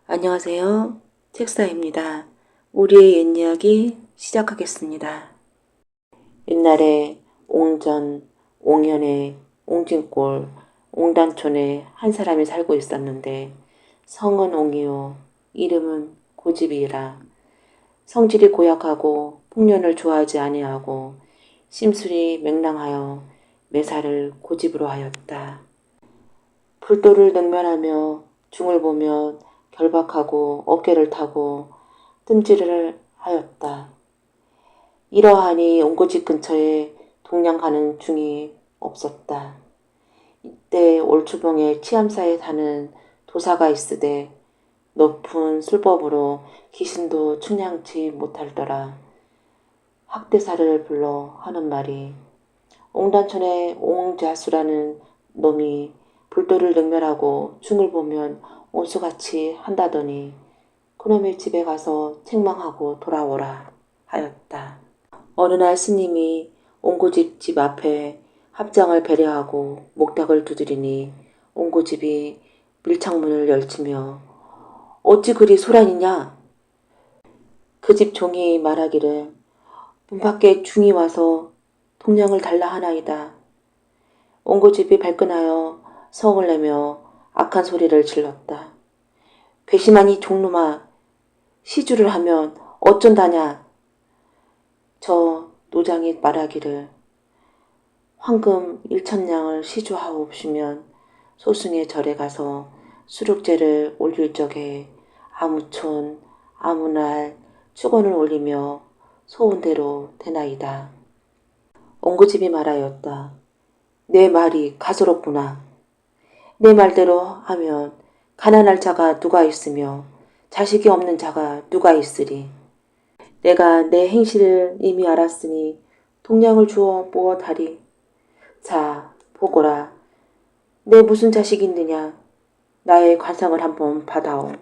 안녕하세요. 책사입니다. 우리의 옛 이야기 시작하겠습니다. 옛날에 옹전, 옹현에, 옹진골, 옹단촌에 한 사람이 살고 있었는데 성은 옹이요 이름은 고집이라. 성질이 고약하고 풍년을 좋아하지 아니하고 심술이 맹랑하여 매사를 고집으로 하였다. 불도를 능면하며 중을 보며 결박하고 어깨를 타고 뜸질을 하였다. 이러하니 옹고집 근처에 동양 가는 중이 없었다. 이때 올추봉에 치암사에 사는 도사가 있으되 높은 술법으로 귀신도 충량치 못할더라. 학대사를 불러 하는 말이 옹단촌에 옹자수라는 놈이 불도를 능멸하고 중을 보면 온수같이 한다더니 그놈의 집에 가서 책망하고 돌아오라 하였다. 어느 날 스님이 옹고집 집 앞에 합장을 배려하고 목탁을 두드리니 옹고집이 밀창문을 열치며 어찌 그리 소란이냐? 그 집 종이 말하기를 문 밖에 중이 와서 동량을 달라 하나이다. 옹고집이 발끈하여 성을 내며 악한 소리를 질렀다. 괘씸하니 종놈아, 시주를 하면 어쩐다냐? 저 노장이 말하기를 황금 1,000냥을 시주하옵시면 소승의 절에 가서 수륙제를 올릴 적에 아무촌 아무날 축원을 올리며 소원대로 되나이다. 옹고집이 말하였다. 내 말이 가소롭구나. 내 말대로 하면 가난할 자가 누가 있으며 자식이 없는 자가 누가 있으리. 내가 내 행실을 이미 알았으니 동량을 주어 무엇하리. 자, 보거라. 내 무슨 자식이 있느냐. 나의 관상을 한번 받아오.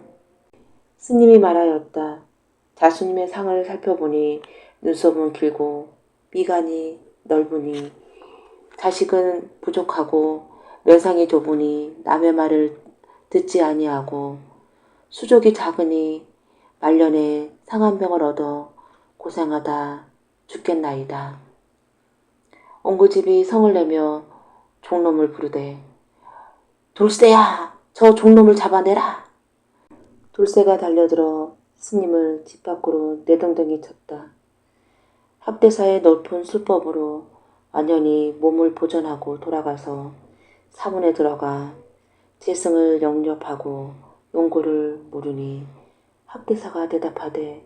스님이 말하였다. 자수님의 상을 살펴보니 눈썹은 길고 미간이 넓으니 자식은 부족하고 면상이 좁으니 남의 말을 듣지 아니하고 수족이 작으니 말년에 상한 병을 얻어 고생하다 죽겠나이다. 옹고집이 성을 내며 종놈을 부르되 돌쇠야, 저 종놈을 잡아내라. 돌쇠가 달려들어 스님을 집 밖으로 내동댕이 쳤다. 학대사의 높은 술법으로 완연히 몸을 보전하고 돌아가서 사문에 들어가 재승을 영접하고 용고를 물으니 학대사가 대답하되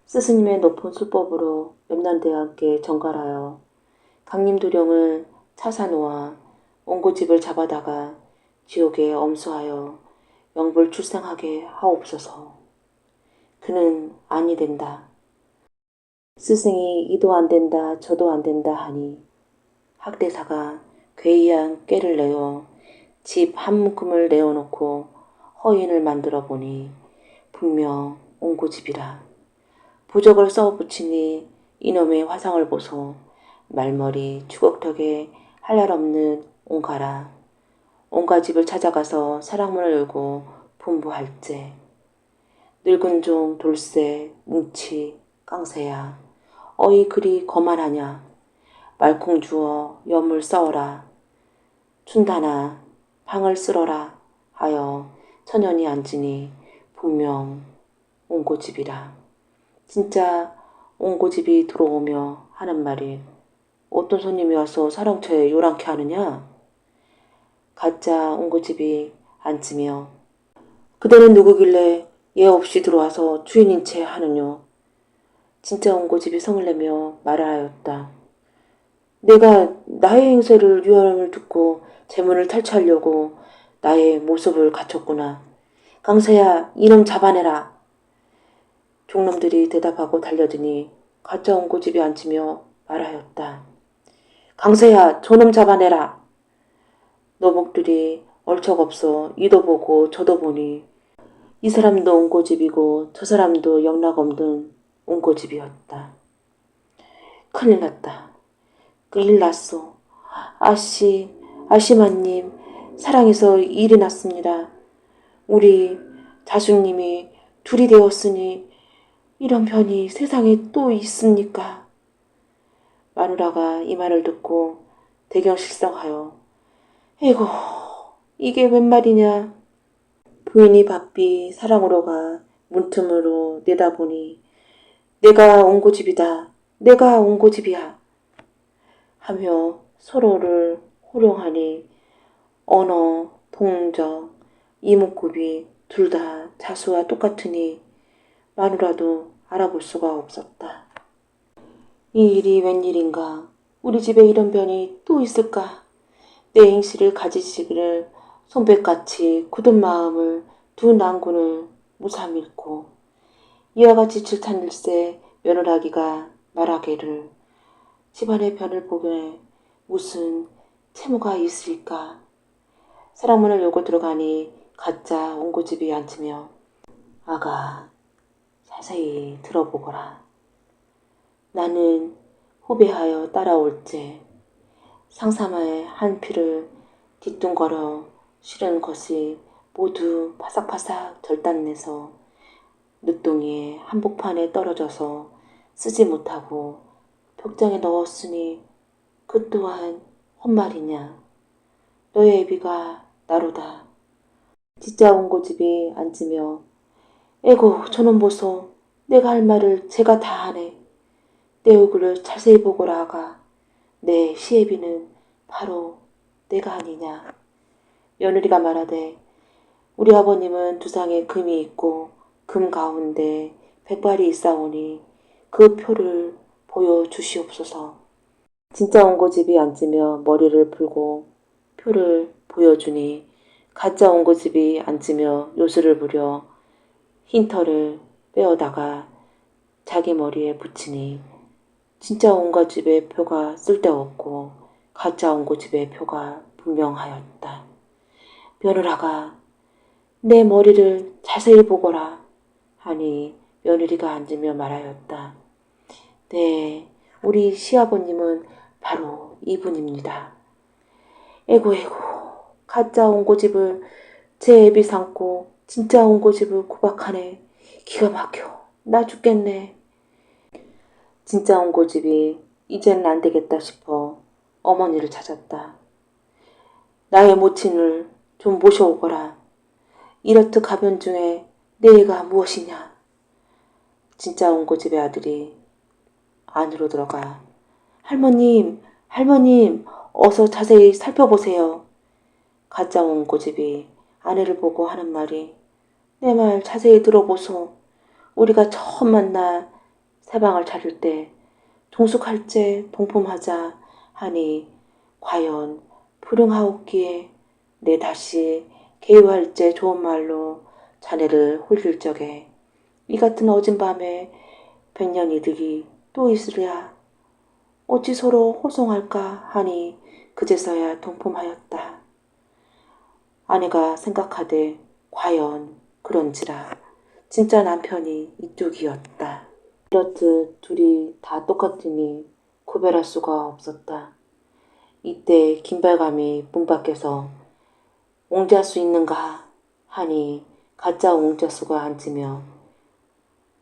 스승님의 높은 술법으로 몇 년대와 함께 정갈하여 강림도령을 차사놓아 옹고집을 잡아다가 지옥에 엄수하여 영불 출생하게 하옵소서. 그는 아니 된다. 스승이 이도 안 된다 저도 안 된다 하니 학대사가 괴이한 꾀를 내어 집 한 묶음을 내어놓고 허인을 만들어 보니 분명 옹고집이라. 부적을 써붙이니 이놈의 화상을 보소. 말머리 추곡턱에 할 날 없는 옹가라. 옹가집을 찾아가서 사랑문을 열고 분부할제. 늙은 종 돌쇠 뭉치 깡새야. 어이 그리 거만하냐. 말콩 주어 염을 써어라. 춘다나 방을 쓸어라 하여 천연이 앉으니 분명 옹고집이라. 진짜 옹고집이 들어오며 하는 말이 어떤 손님이 와서 사랑터에 요란케 하느냐. 가짜 옹고집이 앉으며 그대는 누구길래 예 없이 들어와서 주인인 채 하느뇨. 진짜 옹고집이 성을 내며 말을 하였다. 내가 나의 행세를 유언을 듣고 재문을 탈취하려고 나의 모습을 갖췄구나. 강세야, 이놈 잡아내라. 종놈들이 대답하고 달려드니 가짜 옹고집이 앉으며 말하였다. 강세야, 저놈 잡아내라. 노복들이 얼척없어 이도 보고 저도 보니 이 사람도 옹고집이고 저 사람도 영락 없는 옹고집이었다. 큰일 났다. 큰일 났소. 아시마님, 사랑해서 일이 났습니다. 우리 자숙님이 둘이 되었으니 이런 변이 세상에 또 있습니까? 마누라가 이 말을 듣고 대경실성하여 에고 이게 웬 말이냐. 부인이 바삐 사랑으로가 문틈으로 내다보니 내가 온 고집이다. 내가 온 고집이야. 하며 서로를 호령하니 언어, 동적, 이목구비 둘 다 자수와 똑같으니 마누라도 알아볼 수가 없었다. 이 일이 웬일인가? 우리 집에 이런 변이 또 있을까? 내 행실을 가지시기를 손뼉같이 굳은 마음을 두 난군을 무삼 잃고 이와 같이 질탄일세 며느라기가 말하기를 집안의 변을 보게 무슨 채무가 있으리까? 사랑문을 열고 들어가니 가짜 옹고집이 앉으며 아가 자세히 들어보거라. 나는 후배하여 따라올제 상사마의 한 피를 뒤뚱거려 실은 것이 모두 파삭파삭 절단내서 늦동이에 한복판에 떨어져서 쓰지 못하고 벽장에 넣었으니 그 또한 헛말이냐. 너의 애비가 나로다. 진짜 옹고집이 앉으며 에고 저놈 보소. 내가 할 말을 제가 다 하네. 내 얼굴을 자세히 보거라 아가. 내 시애비는 바로 내가 아니냐. 며느리가 말하되 우리 아버님은 두상에 금이 있고 금 가운데 백발이 있사오니 그 표를 보여주시옵소서. 진짜 옹고집이 앉으며 머리를 풀고 표를 보여주니 가짜 옹고집이 앉으며 요술을 부려 흰 털을 빼어다가 자기 머리에 붙이니 진짜 옹고집의 표가 쓸데없고 가짜 옹고집의 표가 분명하였다. 며느라가 내 머리를 자세히 보거라 하니 며느리가 앉으며 말하였다. 네, 우리 시아버님은 바로 이분입니다. 에고 가짜 옹고집을 제 애비 삼고 진짜 옹고집을 구박하네. 기가 막혀. 나 죽겠네. 진짜 옹고집이 이제는 안 되겠다 싶어 어머니를 찾았다. 나의 모친을 좀 모셔오거라. 이렇듯 가변 중에 내 애가 무엇이냐. 진짜 옹고집의 아들이 안으로 들어가 할머님 어서 자세히 살펴보세요. 가짜 옹고집이 아내를 보고 하는 말이 내 말 자세히 들어보소. 우리가 처음 만나 새방을 차릴 때 동숙할제 동품하자 하니 과연 불응하옵기에 내 다시 개유할제 좋은 말로 자네를 홀릴 적에 이 같은 어진 밤에 백년 이득이 또 있으랴. 어찌 서로 호송할까 하니 그제서야 동품하였다. 아내가 생각하되 과연 그런지라 진짜 남편이 이쪽이었다. 이렇듯 둘이 다 똑같으니 구별할 수가 없었다. 이때 김발감이 문 밖에서 옹자수 있는가 하니 가짜 옹자수가 앉으며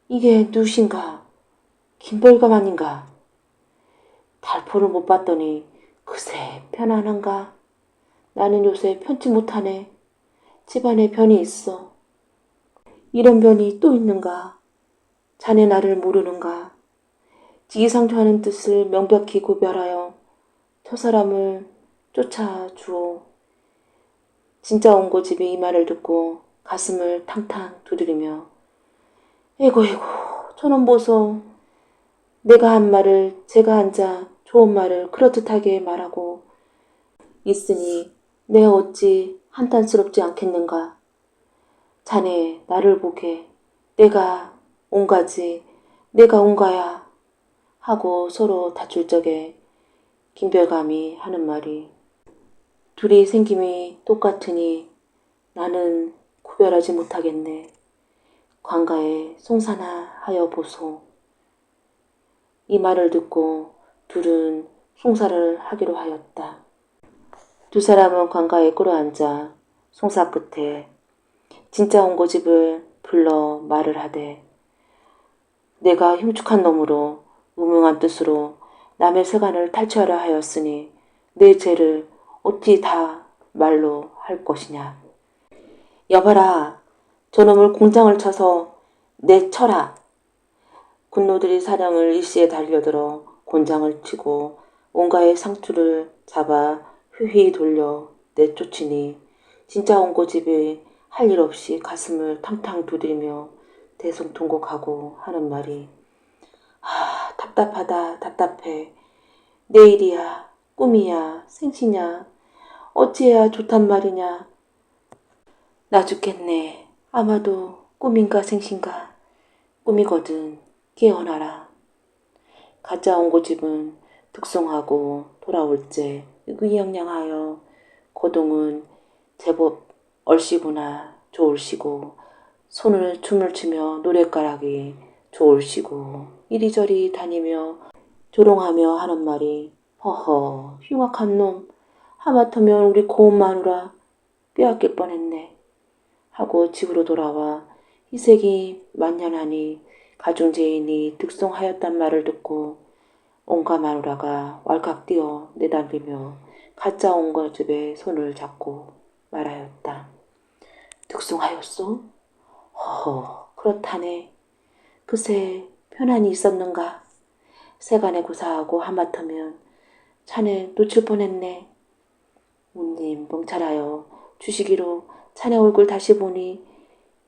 이게 누신가? 김발감 아닌가? 달포를 못 봤더니 그새 편안한가? 나는 요새 편치 못하네. 집안에 변이 있어. 이런 변이 또 있는가? 자네 나를 모르는가? 지기상조하는 뜻을 명백히 구별하여 저 사람을 쫓아주오. 진짜 옹고집이 이 말을 듣고 가슴을 탕탕 두드리며 에고 저놈 보소. 내가 한 말을 제가 앉아 좋은 말을 그렇듯하게 말하고 있으니 내가 어찌 한탄스럽지 않겠는가. 자네 나를 보게 내가 온가지 내가 온가야 하고 서로 다툴 적에 김별감이 하는 말이 둘이 생김이 똑같으니 나는 구별하지 못하겠네. 관가에 송사나 하여 보소. 이 말을 듣고 둘은 송사를 하기로 하였다. 두 사람은 관가에 꿇어앉아 송사 끝에 진짜 온고집을 불러 말을 하되 내가 흉측한 놈으로 무명한 뜻으로 남의 세간을 탈취하려 하였으니 내 죄를 어찌 다 말로 할 것이냐. 여봐라, 저놈을 공장을 쳐서 내쳐라. 군노들이 사령을 일시에 달려들어 곤장을 치고 온가의 상투를 잡아 휘휘 돌려 내쫓으니 진짜 온고집이 할 일 없이 가슴을 탕탕 두드리며 대성통곡하고 하는 말이 답답하다 답답해. 내일이야 꿈이야 생시냐 어찌해야 좋단 말이냐. 나 죽겠네. 아마도 꿈인가 생신가. 꿈이거든. 깨어나라. 가짜 온고집은 득송하고 돌아올 때 의기양양하여 고동은 제법 얼씨구나 좋을시고 손을 춤을 추며 노랫가락이 좋을시고 이리저리 다니며 조롱하며 하는 말이 허허 흉악한 놈 하마터면 우리 고운 마누라 빼앗길 뻔했네 하고 집으로 돌아와 희색이 만연하니 가중제인이 득송하였단 말을 듣고 온가 마누라가 왈칵 뛰어 내담비며 가짜 온고집의 손을 잡고 말하였다. 득송하였소? 허허 그렇다네. 그새 편안히 있었는가? 세간에 고사하고 하마터면 자네 놓칠 뻔했네. 운님 멍찰하여 주시기로 자네 얼굴 다시 보니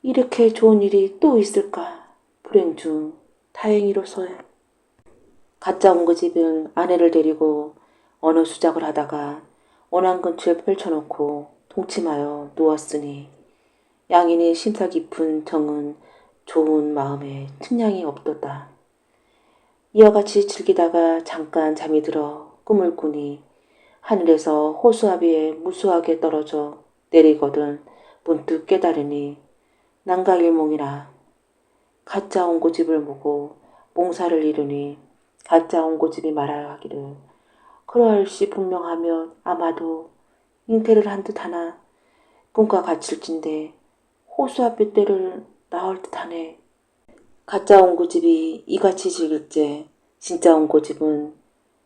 이렇게 좋은 일이 또 있을까? 불행 중 다행이로소에. 가짜 온고집은 아내를 데리고 어느 수작을 하다가 원앙근처에 펼쳐놓고 동침하여 누웠으니 양인의 심사 깊은 정은 좋은 마음에 측량이 없도다. 이와 같이 즐기다가 잠깐 잠이 들어 꿈을 꾸니 하늘에서 호수아비에 무수하게 떨어져 내리거든 문득 깨달으니 난각일몽이라. 가짜 온고집을 보고 몽사를 이루니 가짜 온고집이 말하기를 그러할시 분명하면 아마도 잉태를 한 듯하나 꿈과 같을진데 호수아비 떼를 나올 듯하네. 가짜 온고집이 이같이 즐길째 진짜 온고집은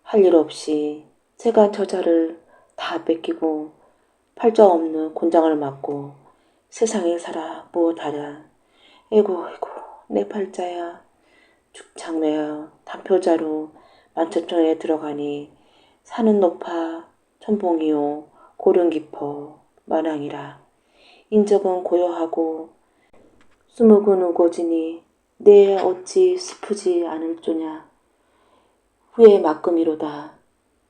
할 일 없이 세간 처자를 다 뺏기고 팔자 없는 곤장을 맞고 세상에 살아 무엇하랴. 에고 내 팔자야. 죽창매야 단표자로 만천천에 들어가니 산은 높아 천봉이요 고른 깊어 마랑이라. 인적은 고요하고 수묵은 우거지니 내 어찌 슬프지 않을 쪼냐. 후에 막금이로다.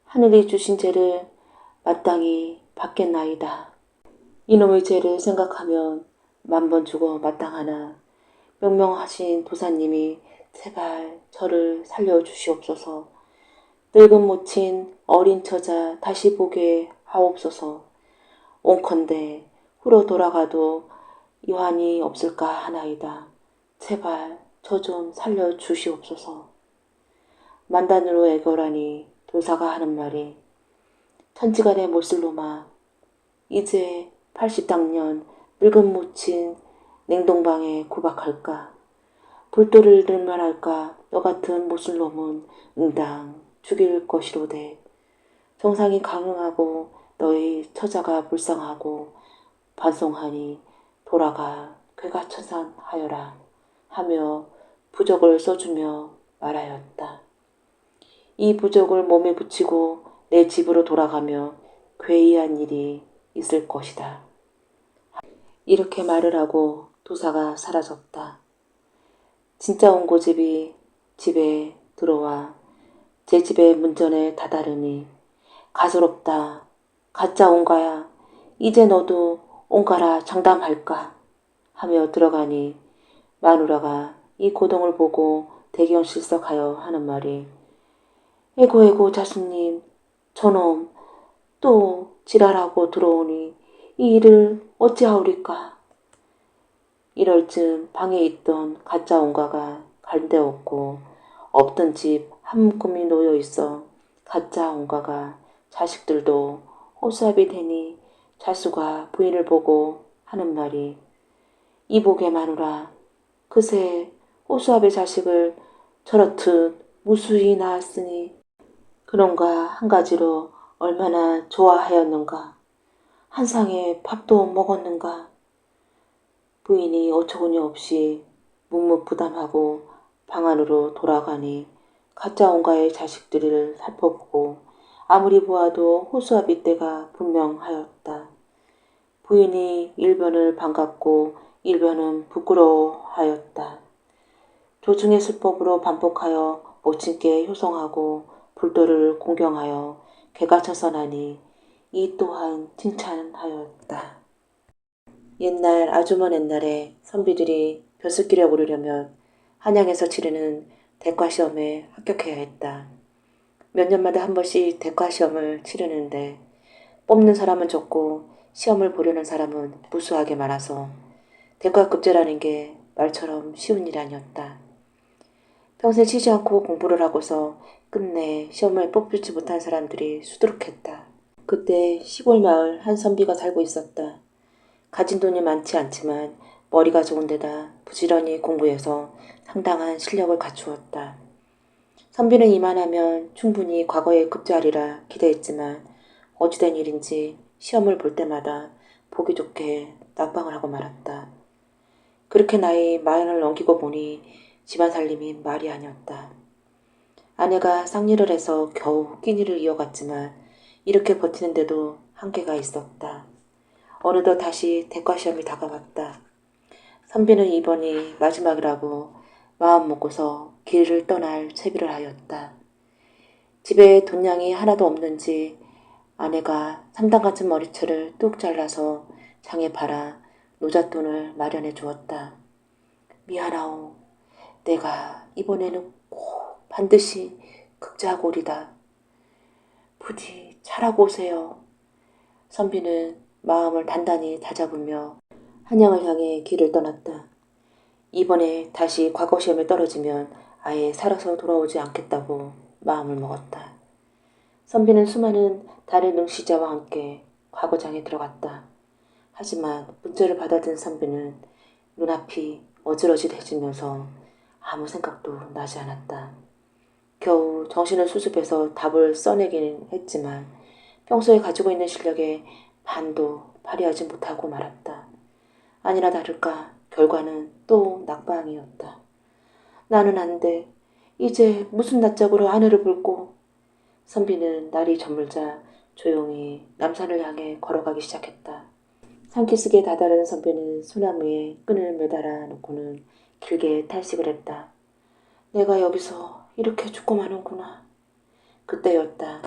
하늘이 주신 죄를 마땅히 받겠나이다. 이놈의 죄를 생각하면 만번 죽어 마땅하나 명명하신 도사님이 제발 저를 살려주시옵소서. 늙은 모친 어린 처자 다시 보게 하옵소서. 온컨대 후로 돌아가도 유한이 없을까 하나이다. 제발 저 좀 살려주시옵소서. 만단으로 애걸하니 도사가 하는 말이 천지간의 못쓸놈아 이제 80당년 늙은 모친 냉동방에 구박할까. 불도를 들만 할까. 너 같은 못쓸놈은 응당 죽일 것이로되 정상이 강응하고 너의 처자가 불쌍하고 반송하니 돌아가 괴가천선하여라 하며 부적을 써주며 말하였다. 이 부적을 몸에 붙이고 내 집으로 돌아가며 괴이한 일이 있을 것이다. 이렇게 말을 하고 도사가 사라졌다. 진짜 온고집이 집에 들어와 제 집의 문전에 다다르니 가소롭다. 가짜 온가야. 이제 너도 온가라 장담할까 하며 들어가니 마누라가 이 고동을 보고 대경실석하여 하는 말이 에고 자수님 저놈 또 지랄하고 들어오니 이 일을 어찌하오리까. 이럴 즈음 방에 있던 가짜 온가가 갈데없고 없던 집 한 묶음이 놓여 있어 가짜 온가가 자식들도 호수아비 되니 자수가 부인을 보고 하는 말이 이복의 마누라, 그새 호수아비 자식을 저렇듯 무수히 낳았으니 그런가 한 가지로 얼마나 좋아하였는가. 한 상에 밥도 먹었는가. 부인이 어처구니 없이 묵묵부담하고 방 안으로 돌아가니 가짜 온가의 자식들을 살펴보고 아무리 보아도 호수아비 때가 분명하였다. 부인이 일변을 반갑고 일변은 부끄러워하였다. 조중의 수법으로 반복하여 모친께 효성하고 불도를 공경하여 개가천선하니 이 또한 칭찬하였다. 옛날 아주 먼 옛날에 선비들이 벼슬길에 오르려면 한양에서 치르는 대과시험에 합격해야 했다. 몇 년마다 한 번씩 대과시험을 치르는데 뽑는 사람은 적고 시험을 보려는 사람은 무수하게 많아서 대과급제라는 게 말처럼 쉬운 일 아니었다. 평생 쉬지 않고 공부를 하고서 끝내 시험을 뽑지 못한 사람들이 수두룩했다. 그때 시골 마을 한 선비가 살고 있었다. 가진 돈이 많지 않지만 머리가 좋은 데다 부지런히 공부해서 상당한 실력을 갖추었다. 선비는 이만하면 충분히 과거에 급제하리라 기대했지만 어찌된 일인지 시험을 볼 때마다 보기 좋게 낙방을 하고 말았다. 그렇게 나이 40을 넘기고 보니 집안 살림이 말이 아니었다. 아내가 쌍일을 해서 겨우 끼니를 이어갔지만 이렇게 버티는데도 한계가 있었다. 어느덧 다시 대과시험이 다가왔다. 선비는 이번이 마지막이라고 마음 먹고서 길을 떠날 채비를 하였다. 집에 돈량이 하나도 없는지 아내가 3단 같은 머리채를 뚝 잘라서 장에 팔아 노잣돈을 마련해 주었다. 미안하오. 내가 이번에는 꼭 반드시 극제하고 오리다. 부디 잘하고 오세요. 선비는 마음을 단단히 다잡으며 한양을 향해 길을 떠났다. 이번에 다시 과거 시험에 떨어지면 아예 살아서 돌아오지 않겠다고 마음을 먹었다. 선비는 수많은 다른 응시자와 함께 과거장에 들어갔다. 하지만 문제를 받아든 선비는 눈앞이 어지러지해지면서 아무 생각도 나지 않았다. 겨우 정신을 수습해서 답을 써내긴 했지만 평소에 가지고 있는 실력의 반도 발휘하지 못하고 말았다. 아니나 다를까 결과는 또 낙방이었다. 나는 안 돼. 이제 무슨 낯짝으로 아내를 볼꼬. 선비는 날이 저물자 조용히 남산을 향해 걸어가기 시작했다. 산기슭에 다다른 선비는 소나무에 끈을 매달아 놓고는 길게 탈식을 했다. 내가 여기서 이렇게 죽고 마는구나. 그때였다.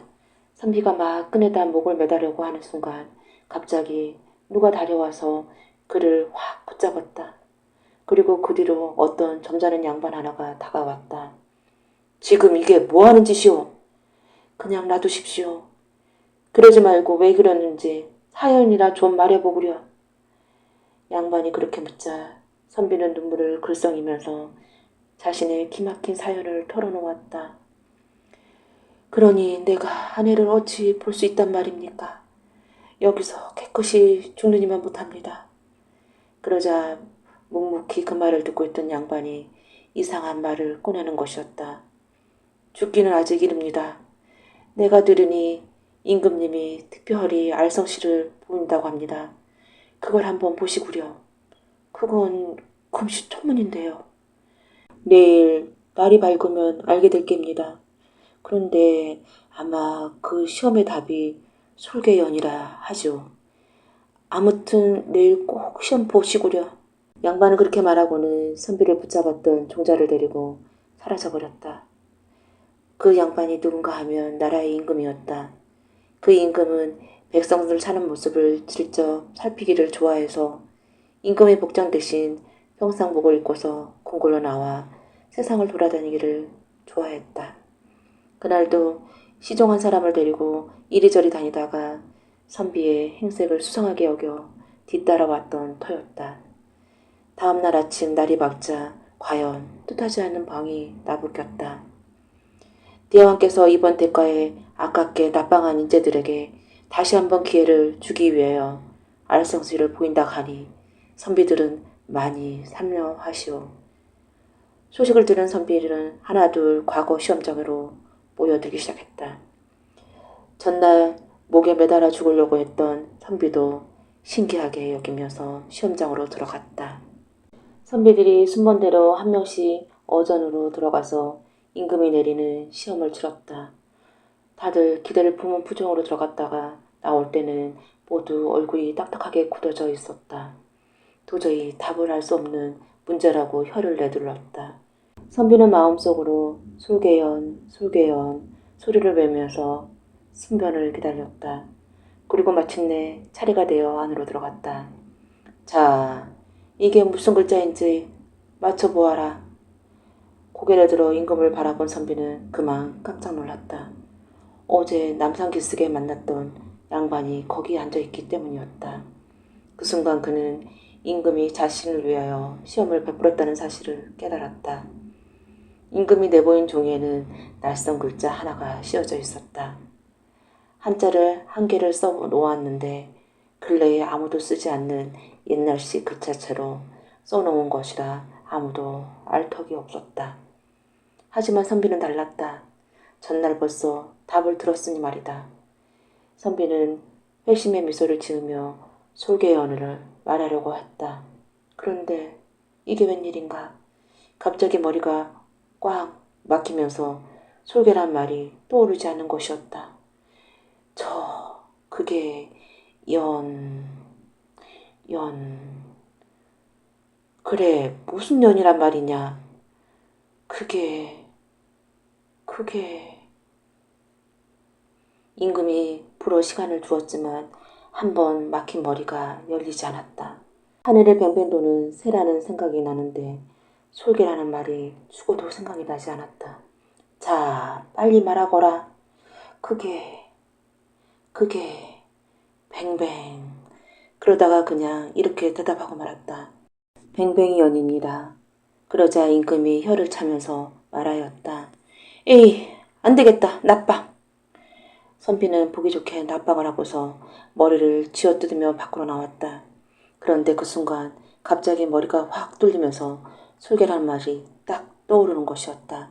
선비가 막 끈에다 목을 매달려고 하는 순간 갑자기 누가 달려와서 그를 확 붙잡았다. 그리고 그 뒤로 어떤 점잖은 양반 하나가 다가왔다. 지금 이게 뭐하는 짓이오? 그냥 놔두십시오. 그러지 말고 왜 그러는지 사연이라 좀 말해보구려. 양반이 그렇게 묻자 선비는 눈물을 글썽이면서 자신의 기막힌 사연을 털어놓았다. 그러니 내가 아내를 어찌 볼 수 있단 말입니까? 여기서 깨끗이 죽느니만 못합니다. 그러자 묵묵히 그 말을 듣고 있던 양반이 이상한 말을 꺼내는 것이었다. 죽기는 아직 이릅니다. 내가 들으니 임금님이 특별히 알성씨를 보인다고 합니다. 그걸 한번 보시구려. 그건 금시초문인데요. 내일 날이 밝으면 알게 될 겁니다. 그런데 아마 그 시험의 답이 솔개연이라 하죠. 아무튼 내일 꼭 시험 보시구려. 양반은 그렇게 말하고는 선비를 붙잡았던 종자를 데리고 사라져버렸다. 그 양반이 누군가 하면 나라의 임금이었다. 그 임금은 백성들 사는 모습을 직접 살피기를 좋아해서 임금의 복장 대신 평상복을 입고서 궁궐로 나와 세상을 돌아다니기를 좋아했다. 그날도 시종한 사람을 데리고 이리저리 다니다가 선비의 행색을 수상하게 여겨 뒤따라왔던 터였다. 다음날 아침 날이 밝자 과연 뜻하지 않는 방이 나부꼈다. 대왕께서 이번 대과에 아깝게 납방한 인재들에게 다시 한번 기회를 주기 위하여 알성수를 보인다 하니 선비들은 많이 참여하시오. 소식을 들은 선비들은 하나둘 과거 시험장으로 모여들기 시작했다. 전날 목에 매달아 죽으려고 했던 선비도 신기하게 여기면서 시험장으로 들어갔다. 선비들이 순번대로 한 명씩 어전으로 들어가서 임금이 내리는 시험을 치렀다. 다들 기대를 품은 표정으로 들어갔다가 나올 때는 모두 얼굴이 딱딱하게 굳어져 있었다. 도저히 답을 할 수 없는 문제라고 혀를 내둘렀다. 선비는 마음속으로 솔개연, 솔개연 소리를 외면서 순변을 기다렸다. 그리고 마침내 차례가 되어 안으로 들어갔다. 자, 이게 무슨 글자인지 맞춰보아라. 고개를 들어 임금을 바라본 선비는 그만 깜짝 놀랐다. 어제 남산기슭에 만났던 양반이 거기 앉아있기 때문이었다. 그 순간 그는 임금이 자신을 위하여 시험을 베풀었다는 사실을 깨달았다. 임금이 내보인 종이에는 낯선 글자 하나가 씌어져 있었다. 한자를 한 개를 써 놓았는데 근래에 아무도 쓰지 않는 옛날식 글자체로 써놓은 것이라 아무도 알 턱이 없었다. 하지만 선비는 달랐다. 전날 벌써 답을 들었으니 말이다. 선비는 회심의 미소를 지으며 솔개연을 말하려고 했다. 그런데 이게 웬일인가? 갑자기 머리가 꽉 막히면서 솔개란 말이 떠오르지 않는 것이었다. 그게 그래, 무슨 연이란 말이냐? 그게 임금이 불어 시간을 주었지만 한 번 막힌 머리가 열리지 않았다. 하늘에 뱅뱅 도는 새라는 생각이 나는데 솔개라는 말이 죽어도 생각이 나지 않았다. 자, 빨리 말하거라. 그게 뱅뱅. 그러다가 그냥 이렇게 대답하고 말았다. 뱅뱅이 연입니다. 그러자 임금이 혀를 차면서 말하였다. 에이, 안 되겠다. 나빠. 선비는 보기 좋게 납박을 하고서 머리를 쥐어뜯으며 밖으로 나왔다. 그런데 그 순간 갑자기 머리가 확 뚫리면서 솔개라는 말이 딱 떠오르는 것이었다.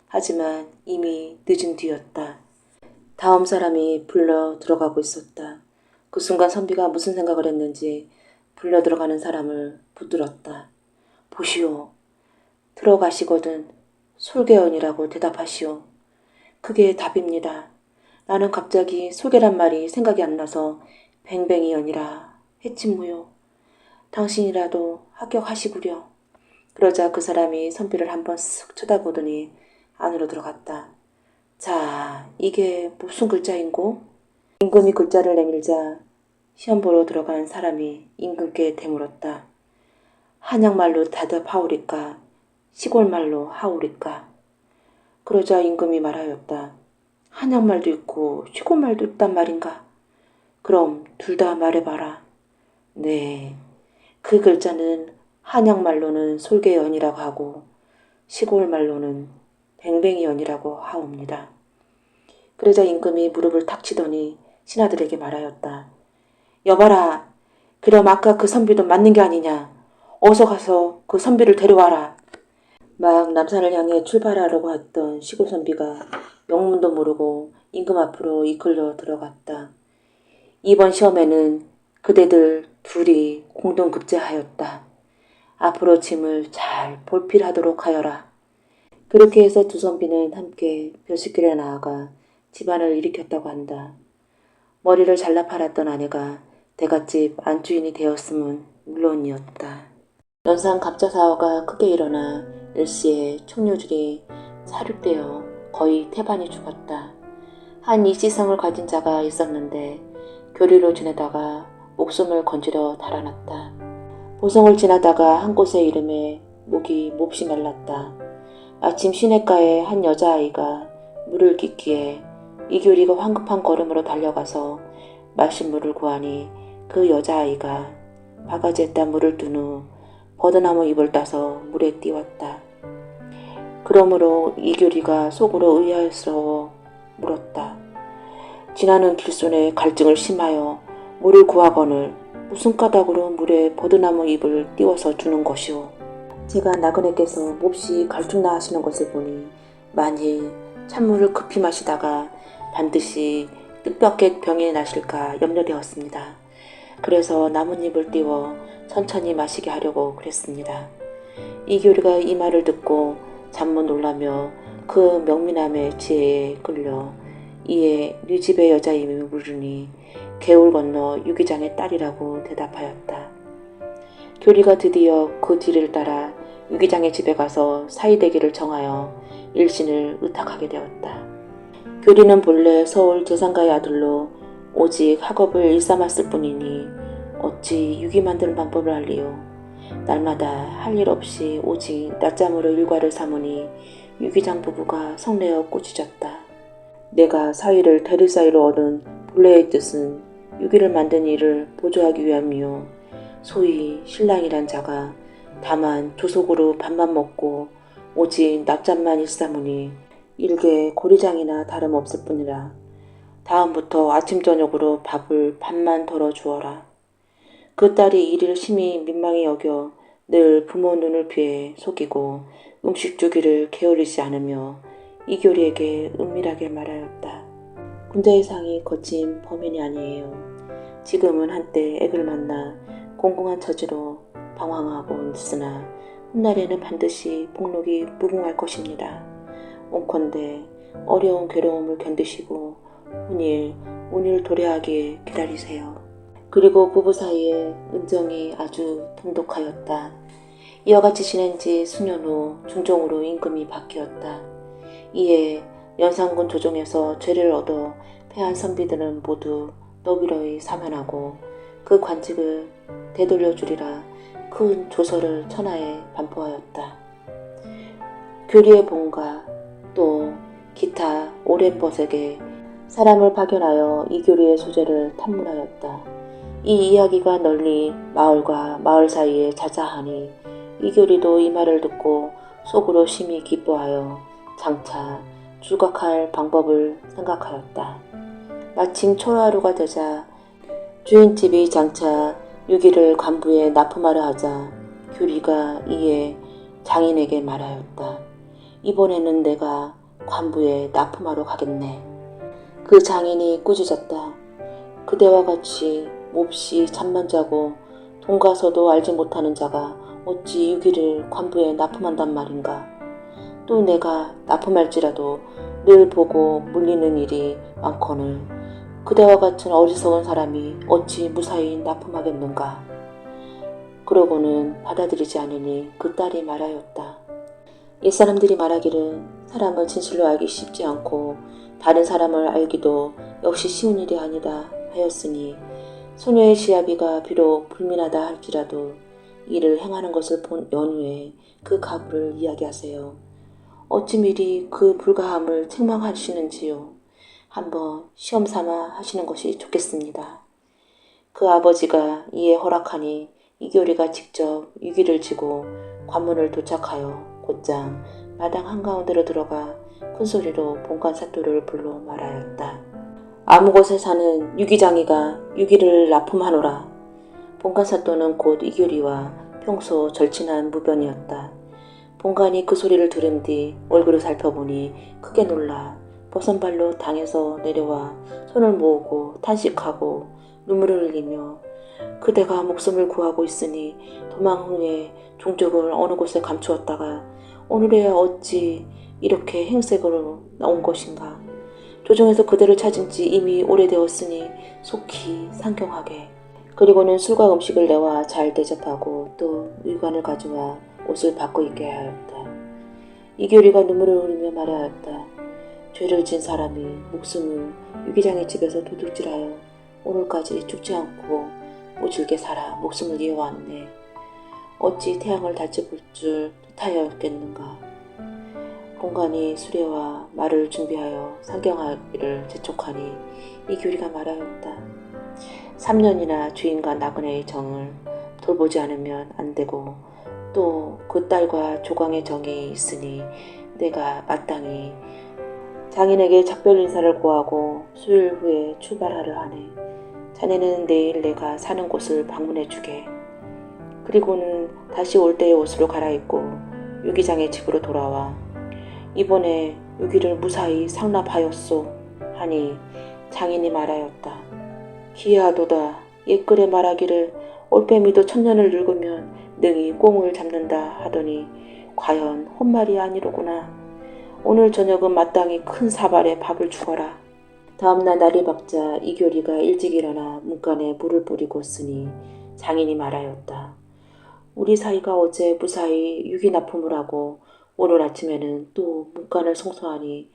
하지만 이미 늦은 뒤였다. 다음 사람이 불러 들어가고 있었다. 그 순간 선비가 무슨 생각을 했는지 불려 들어가는 사람을 붙들었다. 보시오. 들어가시거든 솔개연이라고 대답하시오. 그게 답입니다. 나는 갑자기 솔개란 말이 생각이 안 나서 뱅뱅이 연이라 했지 뭐요. 당신이라도 합격하시구려. 그러자 그 사람이 선비를 한번 쓱 쳐다보더니 안으로 들어갔다. 자, 이게 무슨 글자인고? 임금이 글자를 내밀자 시험 보러 들어간 사람이 임금께 되물었다. 한양말로 대답하오리까? 시골말로 하오리까? 그러자 임금이 말하였다. 한양말도 있고 시골말도 있단 말인가? 그럼 둘 다 말해봐라. 네, 그 글자는 한양말로는 솔개연이라고 하고 시골말로는 뱅뱅이연이라고 하옵니다. 그러자 임금이 무릎을 탁 치더니 신하들에게 말하였다. 여봐라, 그럼 아까 그 선비도 맞는 게 아니냐. 어서 가서 그 선비를 데려와라. 막 남산을 향해 출발하려고 했던 시골 선비가 영문도 모르고 임금 앞으로 이끌려 들어갔다. 이번 시험에는 그대들 둘이 공동급제하였다. 앞으로 짐을 잘 볼필하도록 하여라. 그렇게 해서 두 선비는 함께 벼슬길에 나아가 집안을 일으켰다고 한다. 머리를 잘라 팔았던 아내가 대갓집 안주인이 되었음은 물론이었다. 연산 갑자사화가 크게 일어나 일시에 촉료줄이 사륙되어 거의 태반이 죽었다. 한 이시성을 가진 자가 있었는데 교리로 지내다가 목숨을 건지려 달아났다. 보성을 지나다가 한 곳에 이름에 목이 몹시 말랐다. 마침 시냇가에 한 여자아이가 물을 깃기에 이교리가 황급한 걸음으로 달려가서 마실 물을 구하니 그 여자아이가 바가지에다 물을 둔 후 버드나무 잎을 따서 물에 띄웠다. 그러므로 이교리가 속으로 의아스러워 물었다. 지나는 길손에 갈증을 심하여 물을 구하거늘 무슨 까닭으로 물에 버드나무 잎을 띄워서 주는 것이오. 제가 나그네께서 몹시 갈증나 하시는 것을 보니 만일 찬물을 급히 마시다가 반드시 뜻밖의 병이 나실까 염려되었습니다. 그래서 나뭇잎을 띄워 천천히 마시게 하려고 그랬습니다. 이교리가 이 말을 듣고 잠못 놀라며 그 명민함의 지혜에 끌려 이에 네 집의 여자임을 물으니 개울 건너 유기장의 딸이라고 대답하였다. 교리가 드디어 그 뒤를 따라 유기장의 집에 가서 사이되기를 정하여 일신을 의탁하게 되었다. 교리는 본래 서울 재상가의 아들로 오직 학업을 일삼았을 뿐이니 어찌 유기 만드는 방법을 알리요. 날마다 할 일 없이 오직 낮잠으로 일과를 삼으니 유기장 부부가 성내어 꾸짖었다. 내가 사위를 대릴 사이로 얻은 본래의 뜻은 유기를 만든 일을 보조하기 위함이요. 소위 신랑이란 자가 다만 조속으로 밥만 먹고 오직 낮잠만 일삼으니 일개 고리장이나 다름없을 뿐이라. 다음부터 아침 저녁으로 밥을 반만 덜어 주어라. 그 딸이 이를 심히 민망히 여겨 늘 부모 눈을 피해 속이고 음식 주기를 게으르지 않으며 이교리에게 은밀하게 말하였다. 군자의 상이 거친 범인이 아니에요. 지금은 한때 액을 만나 공공한 처지로 방황하고 있으나 훗날에는 반드시 복록이 무궁할 것입니다. 온컨대 어려운 괴로움을 견디시고 운일 도래하기에 기다리세요. 그리고 부부 사이에 은정이 아주 돈독하였다. 이와 같이 지낸 지 수년 후 중종으로 임금이 바뀌었다. 이에 연산군 조정에서 죄를 얻어 패한 선비들은 모두 너비로이 사면하고 그 관직을 되돌려주리라 큰 조서를 천하에 반포하였다. 교리의 본가 또 기타 오랜 벗에게 사람을 파견하여 이 교리의 소재를 탐문하였다. 이 이야기가 널리 마을과 마을 사이에 자자하니 이 교리도 이 말을 듣고 속으로 심히 기뻐하여 장차 출각할 방법을 생각하였다. 마침 초하루가 되자 주인집이 장차 유기를 관부에 납품하려 하자 교리가 이에 장인에게 말하였다. 이번에는 내가 관부에 납품하러 가겠네. 그 장인이 꾸짖었다. 그대와 같이 몹시 잠만 자고 돈 가서도 알지 못하는 자가 어찌 유기를 관부에 납품한단 말인가. 또 내가 납품할지라도 늘 보고 물리는 일이 많거늘 그대와 같은 어리석은 사람이 어찌 무사히 납품하겠는가. 그러고는 받아들이지 않으니 그 딸이 말하였다. 옛사람들이 말하기를 사람을 진실로 알기 쉽지 않고 다른 사람을 알기도 역시 쉬운 일이 아니다 하였으니 소녀의 시아비가 비록 불민하다 할지라도 이를 행하는 것을 본 연후에 그 가부를 이야기하세요. 어찌 미리 그 불가함을 책망하시는지요. 한번 시험 삼아 하시는 것이 좋겠습니다. 그 아버지가 이에 허락하니 이교리가 직접 유기를 지고 관문을 도착하여 곧장 마당 한가운데로 들어가 큰소리로 본관 사또를 불러 말하였다. 아무 곳에 사는 유기장이가 유기를 납품하노라. 본관 사또는 곧 이교리와 평소 절친한 무변이었다. 본관이 그 소리를 들은 뒤 얼굴을 살펴보니 크게 놀라 버선발로 당에서 내려와 손을 모으고 탄식하고 눈물을 흘리며 그대가 목숨을 구하고 있으니 도망 후에 종족을 어느 곳에 감추었다가 오늘에야 어찌 이렇게 행색으로 나온 것인가. 조정에서 그대를 찾은 지 이미 오래되었으니 속히 상경하게. 그리고는 술과 음식을 내와 잘 대접하고 또 의관을 가져와 옷을 바꿔 입게 하였다. 이교리가 눈물을 흘리며 말하였다. 죄를 진 사람이 목숨을 유기장의 집에서 도둑질하여 오늘까지 죽지 않고 모질게 살아 목숨을 이어왔네. 어찌 태양을 달치 볼 줄 뜻하였겠는가. 본관이 수레와 말을 준비하여 상경하기를 재촉하니 이 교리가 말하였다. 3년이나 주인과 나그네의 정을 돌보지 않으면 안 되고 또 그 딸과 조광의 정이 있으니 내가 마땅히 장인에게 작별 인사를 고하고 수일 후에 출발하려 하네. 자네는 내일 내가 사는 곳을 방문해주게. 그리고는 다시 올 때의 옷으로 갈아입고 유기장의 집으로 돌아와 이번에 유기를 무사히 상납하였소 하니 장인이 말하였다. 기하도다. 옛글에 말하기를 올빼미도 천년을 늙으면 능히 꽁을 잡는다 하더니 과연 헛말이 아니로구나. 오늘 저녁은 마땅히 큰 사발에 밥을 주거라. 다음날 날이 밝자 이교리가 일찍 일어나 문간에 물을 뿌리고 쓰니 장인이 말하였다. 우리 사이가 어제 무사히 유기 납품을 하고 오늘 아침에는 또 문간을 송소하니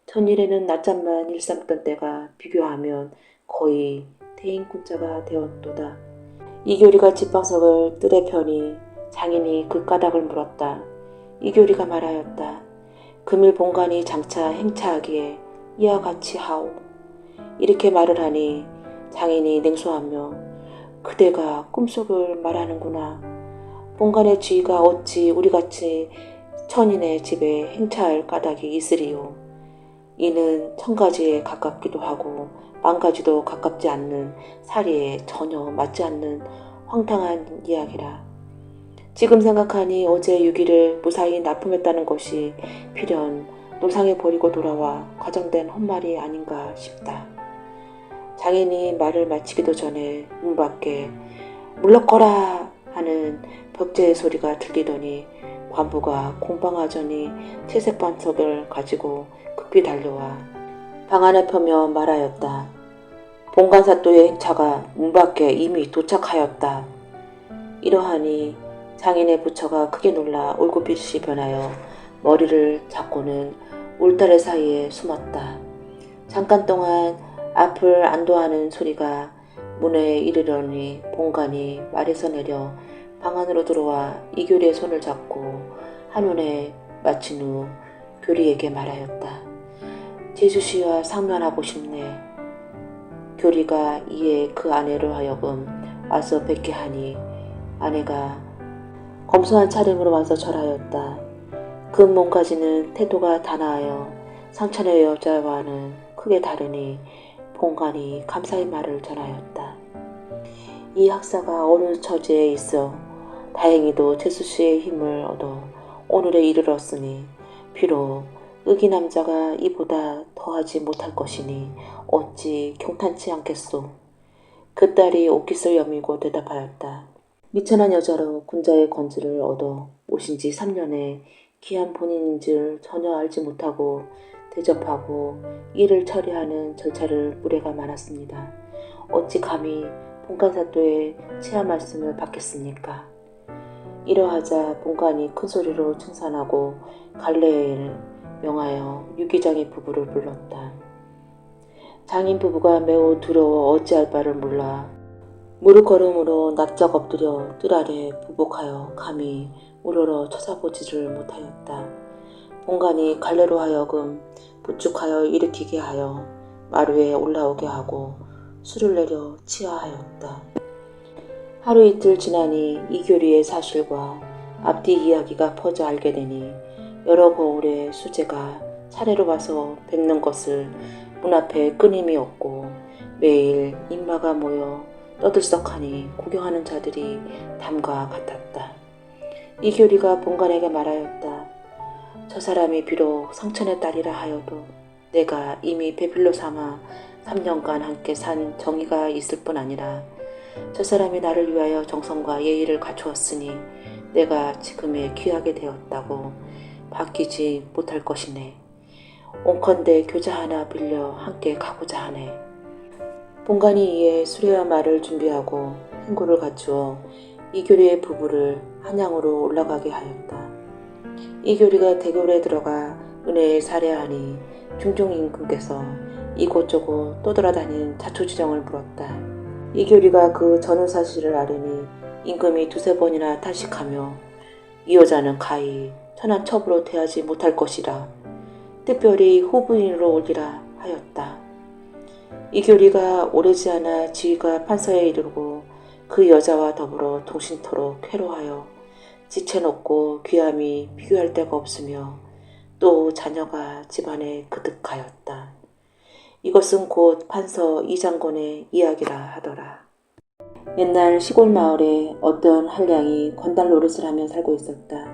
전일에는 낮잠만 일삼던 때가 비교하면 거의 대인꾼자가 되었도다. 이교리가 집방석을 뜰에 펴니 장인이 그 까닭을 물었다. 이교리가 말하였다. 금일 본관이 장차 행차하기에 이와 같이 하오. 이렇게 말을 하니 장인이 냉소하며 그대가 꿈속을 말하는구나. 본관의 주의가 어찌 우리같이 천인의 집에 행차할 까닭이 있으리요. 이는 천가지에 가깝기도 하고 만가지도 가깝지 않는 사리에 전혀 맞지 않는 황당한 이야기라. 지금 생각하니 어제 유기를 무사히 납품했다는 것이 필연 노상에 버리고 돌아와 과정된 헛말이 아닌가 싶다. 장인이 말을 마치기도 전에 문 밖에 물러거라 하는 벽제 소리가 들리더니 관부가 공방하전이 채색 반석을 가지고 급히 달려와 방 안에 펴며 말하였다. 본관사또의 행차가 문 밖에 이미 도착하였다. 이러하니 장인의 부처가 크게 놀라 올곧빛이 변하여 머리를 잡고는 울타리 사이에 숨었다. 잠깐 동안 앞을 안도하는 소리가 문에 이르려니 본관이 말에서 내려 방 안으로 들어와 이교리의 손을 잡고 한눈에 마친 후 교리에게 말하였다. 제주씨와 상면하고 싶네. 교리가 이에 그 아내를 하여금 와서 뵙게 하니 아내가 검소한 차림으로 와서 절하였다. 그 몸가지는 태도가 단아하여 상천의 여자와는 크게 다르니 본관이 감사의 말을 전하였다. 이 학사가 어느 처지에 있어 다행히도 제수씨의 힘을 얻어 오늘에 이르렀으니 비록 의기남자가 이보다 더하지 못할 것이니 어찌 경탄치 않겠소. 그 딸이 옷깃을 여미고 대답하였다. 미천한 여자로 군자의 건지를 얻어 오신 지 3년에 귀한 본인인 줄 전혀 알지 못하고 대접하고 일을 처리하는 절차를 무례가 많았습니다. 어찌 감히 본관사또의 치하 말씀을 받겠습니까? 이러하자 본관이 큰소리로 칭찬하고 갈래를 명하여 유기장의 부부를 불렀다. 장인 부부가 매우 두려워 어찌할 바를 몰라 무릎 걸음으로 납작 엎드려 뜰 아래 부복하여 감히 우러러 쳐다보지를 못하였다. 본관이 갈래로 하여금 부축하여 일으키게 하여 마루에 올라오게 하고 술을 내려 치하하였다. 하루 이틀 지나니 이교리의 사실과 앞뒤 이야기가 퍼져 알게 되니 여러 거울의 수제가 차례로 와서 뵙는 것을 문 앞에 끊임이 없고 매일 인마가 모여 떠들썩하니 구경하는 자들이 담과 같았다. 이교리가 본관에게 말하였다. 저 사람이 비록 상천의 딸이라 하여도 내가 이미 배필로 삼아 3년간 함께 산 정의가 있을 뿐 아니라 저 사람이 나를 위하여 정성과 예의를 갖추었으니 내가 지금에 귀하게 되었다고 바뀌지 못할 것이네. 온컨대 교자 하나 빌려 함께 가고자 하네. 본관이 이에 수레와 말을 준비하고 행구를 갖추어 이교리의 부부를 한양으로 올라가게 하였다. 이교리가 대궐에 들어가 은혜에 살해하니 중종 임금께서 이곳저곳 떠돌아다니는 자초지정을 물었다. 이교리가 그 전후 사실을 아뢰니 임금이 두세 번이나 탄식하며 이 여자는 가히 천한 첩으로 대하지 못할 것이라 특별히 후부인으로 올리라 하였다. 이교리가 오래지 않아 지휘가 판서에 이르고 그 여자와 더불어 동신토록 쾌로하여 지체놓고 귀함이 비교할 데가 없으며 또 자녀가 집안에 그득하였다. 이것은 곧 판서 이장권의 이야기라 하더라. 옛날 시골 마을에 어떤 한량이 건달 노릇을 하며 살고 있었다.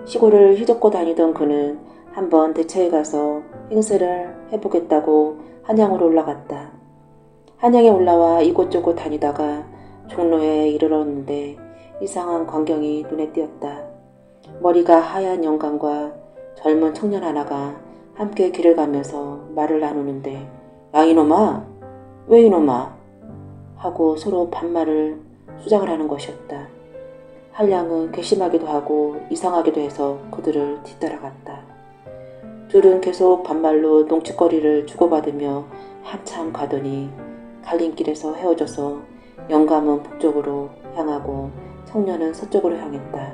시골을 휘젓고 다니던 그는 한번 대처에 가서 행세를 해보겠다고 한양으로 올라갔다. 한양에 올라와 이곳저곳 다니다가 종로에 이르렀는데 이상한 광경이 눈에 띄었다. 머리가 하얀 영감과 젊은 청년 하나가 함께 길을 가면서 말을 나누는데 야 이놈아 왜 이놈아 하고 서로 반말을 수작을 하는 것이었다. 한량은 괘씸하기도 하고 이상하기도 해서 그들을 뒤따라갔다. 둘은 계속 반말로 농치거리를 주고받으며 한참 가더니 갈림길에서 헤어져서 영감은 북쪽으로 향하고 청년은 서쪽으로 향했다.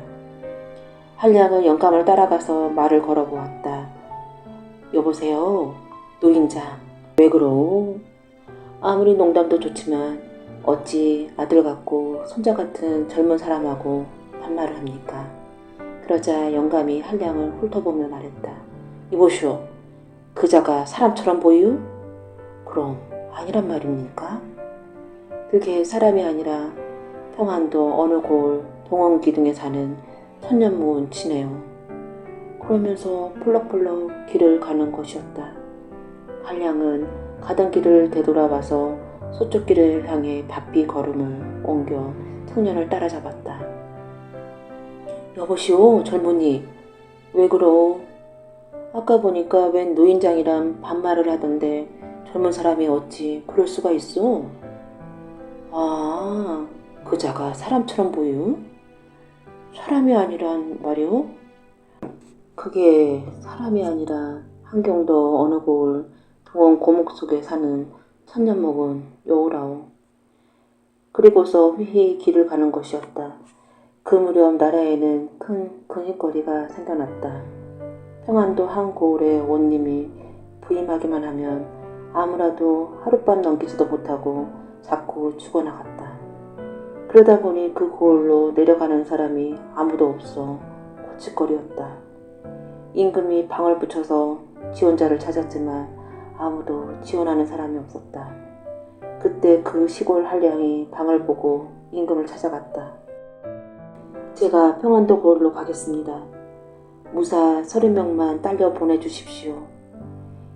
한량은 영감을 따라가서 말을 걸어보았다. 여보세요, 노인장. 왜 그러? 아무리 농담도 좋지만 어찌 아들 같고 손자 같은 젊은 사람하고 반말을 합니까? 그러자 영감이 한량을 훑어보며 말했다. 이보시오, 그자가 사람처럼 보이우? 그럼 아니란 말입니까? 그게 사람이 아니라 평안도 어느 고을 동원기둥에 사는 천년무은 치네요. 그러면서 펄럭펄럭 길을 가는 것이었다. 한량은 가던 길을 되돌아봐서 서쪽 길을 향해 바삐 걸음을 옮겨 청년을 따라잡았다. 여보시오, 젊은이. 왜 그러? 아까 보니까 웬 노인장이란 반말을 하던데 젊은 사람이 어찌 그럴 수가 있어? 아, 그자가 사람처럼 보유? 사람이 아니란 말이오? 그게 사람이 아니라 한경도 어느 고을 동원 고목 속에 사는 천년 먹은 여우라오. 그리고서 휘휘 길을 가는 것이었다. 그 무렵 나라에는 큰 근심거리가 생겨났다. 평안도 한 고을의 원님이 부임하기만 하면 아무라도 하룻밤 넘기지도 못하고 자꾸 죽어나갔다. 그러다 보니 그 고을로 내려가는 사람이 아무도 없어 고칫거리였다. 임금이 방을 붙여서 지원자를 찾았지만 아무도 지원하는 사람이 없었다. 그때 그 시골 한량이 방을 보고 임금을 찾아갔다. 제가 평안도 고을로 가겠습니다. 무사 30명만 딸려 보내주십시오.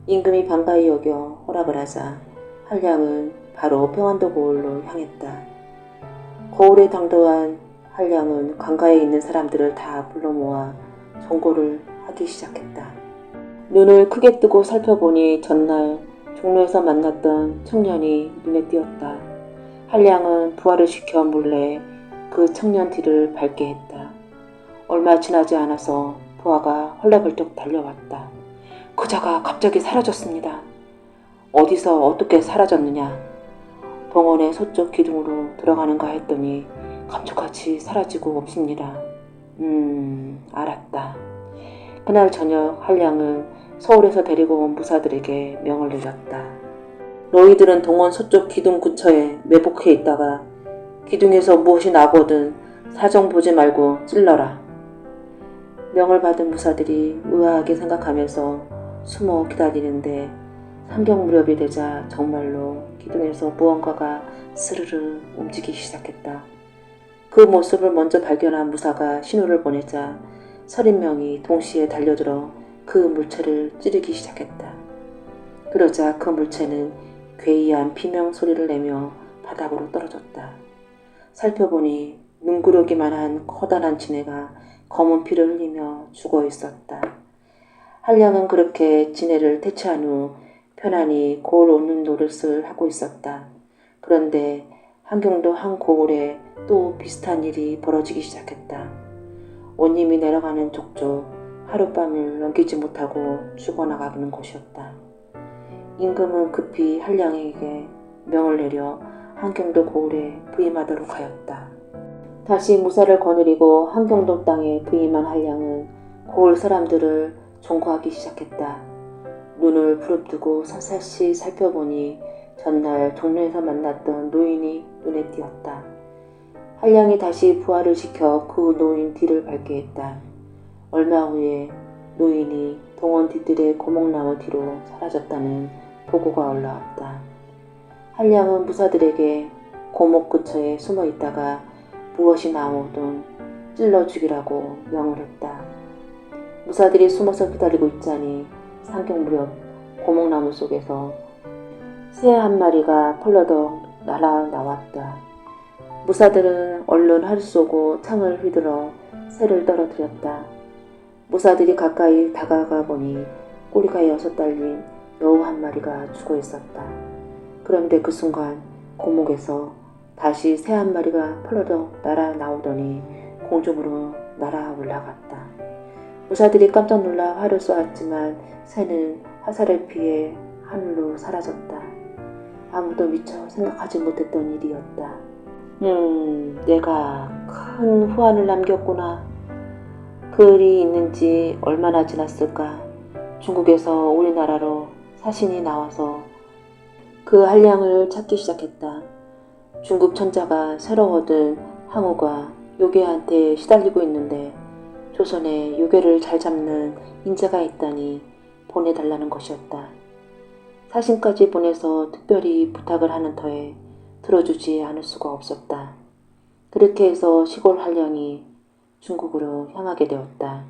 임금이 반가이 여겨 허락을 하자 한량은 바로 평안도 고을로 향했다. 고을에 당도한 한량은 관가에 있는 사람들을 다 불러 모아 정고를 하기 시작했다. 눈을 크게 뜨고 살펴보니 전날 종로에서 만났던 청년이 눈에 띄었다. 한량은 부하를 시켜 몰래 그 청년 뒤를 밟게 했다. 얼마 지나지 않아서 부하가 헐레벌떡 달려왔다. 그자가 갑자기 사라졌습니다. 어디서 어떻게 사라졌느냐? 동원의 서쪽 기둥으로 들어가는가 했더니 감쪽같이 사라지고 없습니다. 알았다. 그날 저녁 한량은 서울에서 데리고 온 무사들에게 명을 내렸다. 너희들은 동원 서쪽 기둥 근처에 매복해 있다가 기둥에서 무엇이 나거든 사정 보지 말고 찔러라. 명을 받은 무사들이 의아하게 생각하면서 숨어 기다리는데 삼경 무렵이 되자 정말로 기둥에서 무언가가 스르르 움직이기 시작했다. 그 모습을 먼저 발견한 무사가 신호를 보내자 30명이 동시에 달려들어 그 물체를 찌르기 시작했다. 그러자 그 물체는 괴이한 비명 소리를 내며 바닥으로 떨어졌다. 살펴보니 눈구르기만한 커다란 지네가 검은 피를 흘리며 죽어 있었다. 한량은 그렇게 지네를 퇴치한 후 편안히 고을 오는 노릇을 하고 있었다. 그런데 한경도 한 고을에 또 비슷한 일이 벌어지기 시작했다. 원님이 내려가는 족족 하룻밤을 넘기지 못하고 죽어나가는 것이었다. 임금은 급히 한량에게 명을 내려 한경도 고을에 부임하도록 하였다. 다시 무사를 거느리고 한경도 땅에 부임한 한량은 고을 사람들을 종거하기 시작했다. 눈을 부릅뜨고 샅샅이 살펴보니 전날 종로에서 만났던 노인이 눈에 띄었다. 한량이 다시 부하를 시켜 그 노인 뒤를 밟게 했다. 얼마 후에 노인이 동원 뒤뜰의 고목나무 뒤로 사라졌다는 보고가 올라왔다. 한량은 무사들에게 고목 근처에 숨어 있다가 무엇이 나오든 찔러 죽이라고 명을 했다. 무사들이 숨어서 기다리고 있자니 상경 무렵 고목나무 속에서 새 한 마리가 펄러덩 날아 나왔다. 무사들은 얼른 활을 쏘고 창을 휘둘러 새를 떨어뜨렸다. 무사들이 가까이 다가가 보니 꼬리가 6 달린 여우 한 마리가 죽어 있었다. 그런데 그 순간 고목에서 다시 새 한 마리가 펄러덩 날아 나오더니 공중으로 날아 올라갔다. 무사들이 깜짝 놀라 활을 쏘았지만 새는 화살을 피해 하늘로 사라졌다. 아무도 미처 생각하지 못했던 일이었다. 내가 큰 후환을 남겼구나. 그 일이 있는지 얼마나 지났을까. 중국에서 우리나라로 사신이 나와서 그 한량을 찾기 시작했다. 중국 천자가 새로 얻은 항우가 요괴한테 시달리고 있는데 조선에 요괴를 잘 잡는 인재가 있다니 보내달라는 것이었다. 사신까지 보내서 특별히 부탁을 하는 터에 들어주지 않을 수가 없었다. 그렇게 해서 시골 한량이 중국으로 향하게 되었다.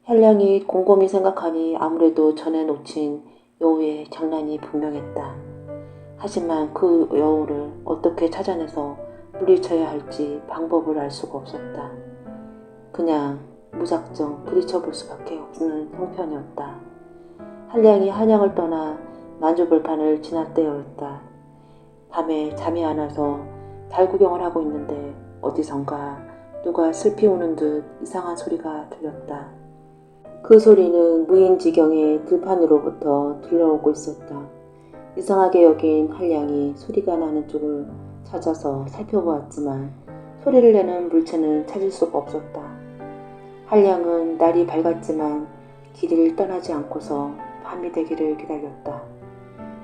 한량이 곰곰이 생각하니 아무래도 전에 놓친 여우의 장난이 분명했다. 하지만 그 여우를 어떻게 찾아내서 물리쳐야 할지 방법을 알 수가 없었다. 그냥 무작정 부딪혀볼 수밖에 없는 형편이었다. 한량이 한양을 떠나 만주벌판을 지날 때였다. 밤에 잠이 안 와서 달 구경을 하고 있는데 어디선가 누가 슬피 우는 듯 이상한 소리가 들렸다. 그 소리는 무인지경의 들판으로부터 들려오고 있었다. 이상하게 여긴 한량이 소리가 나는 쪽을 찾아서 살펴보았지만 소리를 내는 물체는 찾을 수가 없었다. 한량은 날이 밝았지만 길을 떠나지 않고서 밤이 되기를 기다렸다.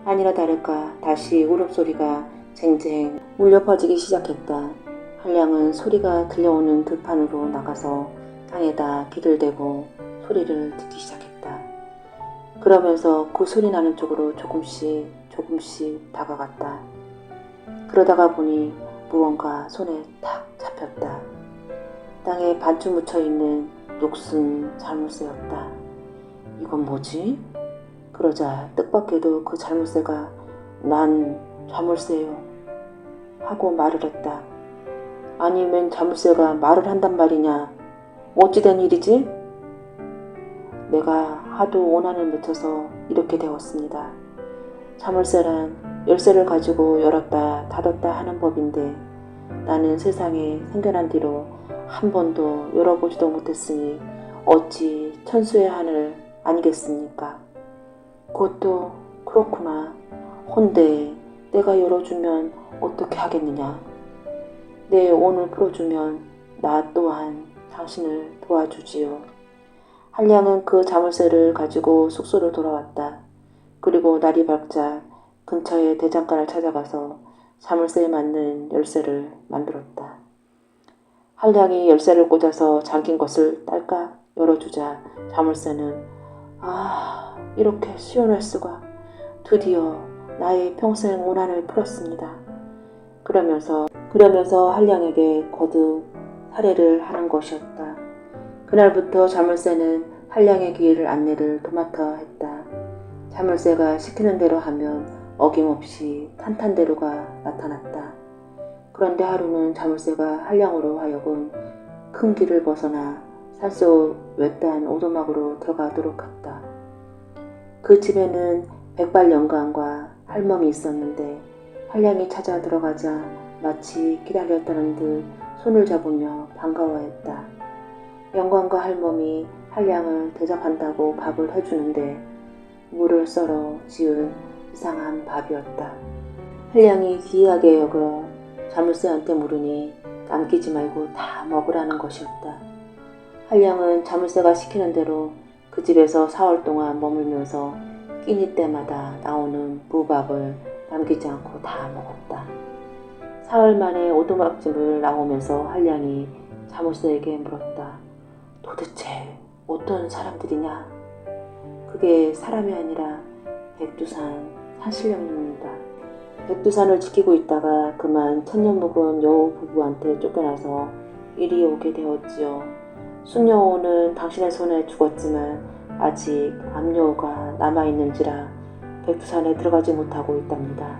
아니나 다를까 다시 울음소리가 쟁쟁 울려 퍼지기 시작했다. 한량은 소리가 들려오는 들판으로 나가서 땅에다 귀를 대고 소리를 듣기 시작했다. 그러면서 그 소리 나는 쪽으로 조금씩 다가갔다. 그러다가 보니 무언가 손에 탁 잡혔다. 땅에 반쯤 묻혀있는 녹슨 자물쇠였다. 이건 뭐지? 그러자 뜻밖에도 그 자물쇠가 난 자물쇠요 하고 말을 했다. 아니 웬 자물쇠가 말을 한단 말이냐. 어찌 된 일이지? 내가 하도 오난을 맺혀서 이렇게 되었습니다. 자물쇠란 열쇠를 가지고 열었다 닫았다 하는 법인데 나는 세상에 생겨난 뒤로 한 번도 열어보지도 못했으니 어찌 천수의 하늘 아니겠습니까? 그것도 그렇구나. 헌데 내가 열어주면 어떻게 하겠느냐. 내 오늘 풀어주면 나 또한 당신을 도와주지요. 한량은 그 자물쇠를 가지고 숙소로 돌아왔다. 그리고 날이 밝자 근처의 대장간을 찾아가서 자물쇠에 맞는 열쇠를 만들었다. 한량이 열쇠를 꽂아서 잠긴 것을 딸깍 열어주자 자물쇠는 이렇게 시원할 수가. 드디어 나의 평생 오난을 풀었습니다. 그러면서 한량에게 거듭 살해를 하는 것이었다. 그날부터 자물쇠는 한량의 길 안내를 도맡아 했다. 자물쇠가 시키는 대로 하면 어김없이 탄탄대로가 나타났다. 그런데 하루는 자물쇠가 한량으로 하여금 큰 길을 벗어나 산속 외딴 오두막으로 들어가도록 했다. 그 집에는 백발영광과 할멈이 있었는데 한량이 찾아 들어가자 마치 기다렸다는 듯 손을 잡으며 반가워했다. 영광과 할멈이 한량을 대접한다고 밥을 해주는데 물을 썰어 지은 이상한 밥이었다. 한량이 기이하게 여겨 자물쇠한테 물으니 남기지 말고 다 먹으라는 것이었다. 한량은 자물쇠가 시키는 대로 그 집에서 사흘 동안 머물면서 끼니 때마다 나오는 무밥을 남기지 않고 다 먹었다. 사흘 만에 오두막집을 나오면서 한량이 자물쇠에게 물었다. 도대체 어떤 사람들이냐? 그게 사람이 아니라 백두산 산신령입니다. 백두산을 지키고 있다가 그만 천년 묵은 여우 부부한테 쫓겨나서 이리 오게 되었지요. 숙여우는 당신의 손에 죽었지만 아직 암여우가 남아있는지라 백두산에 들어가지 못하고 있답니다.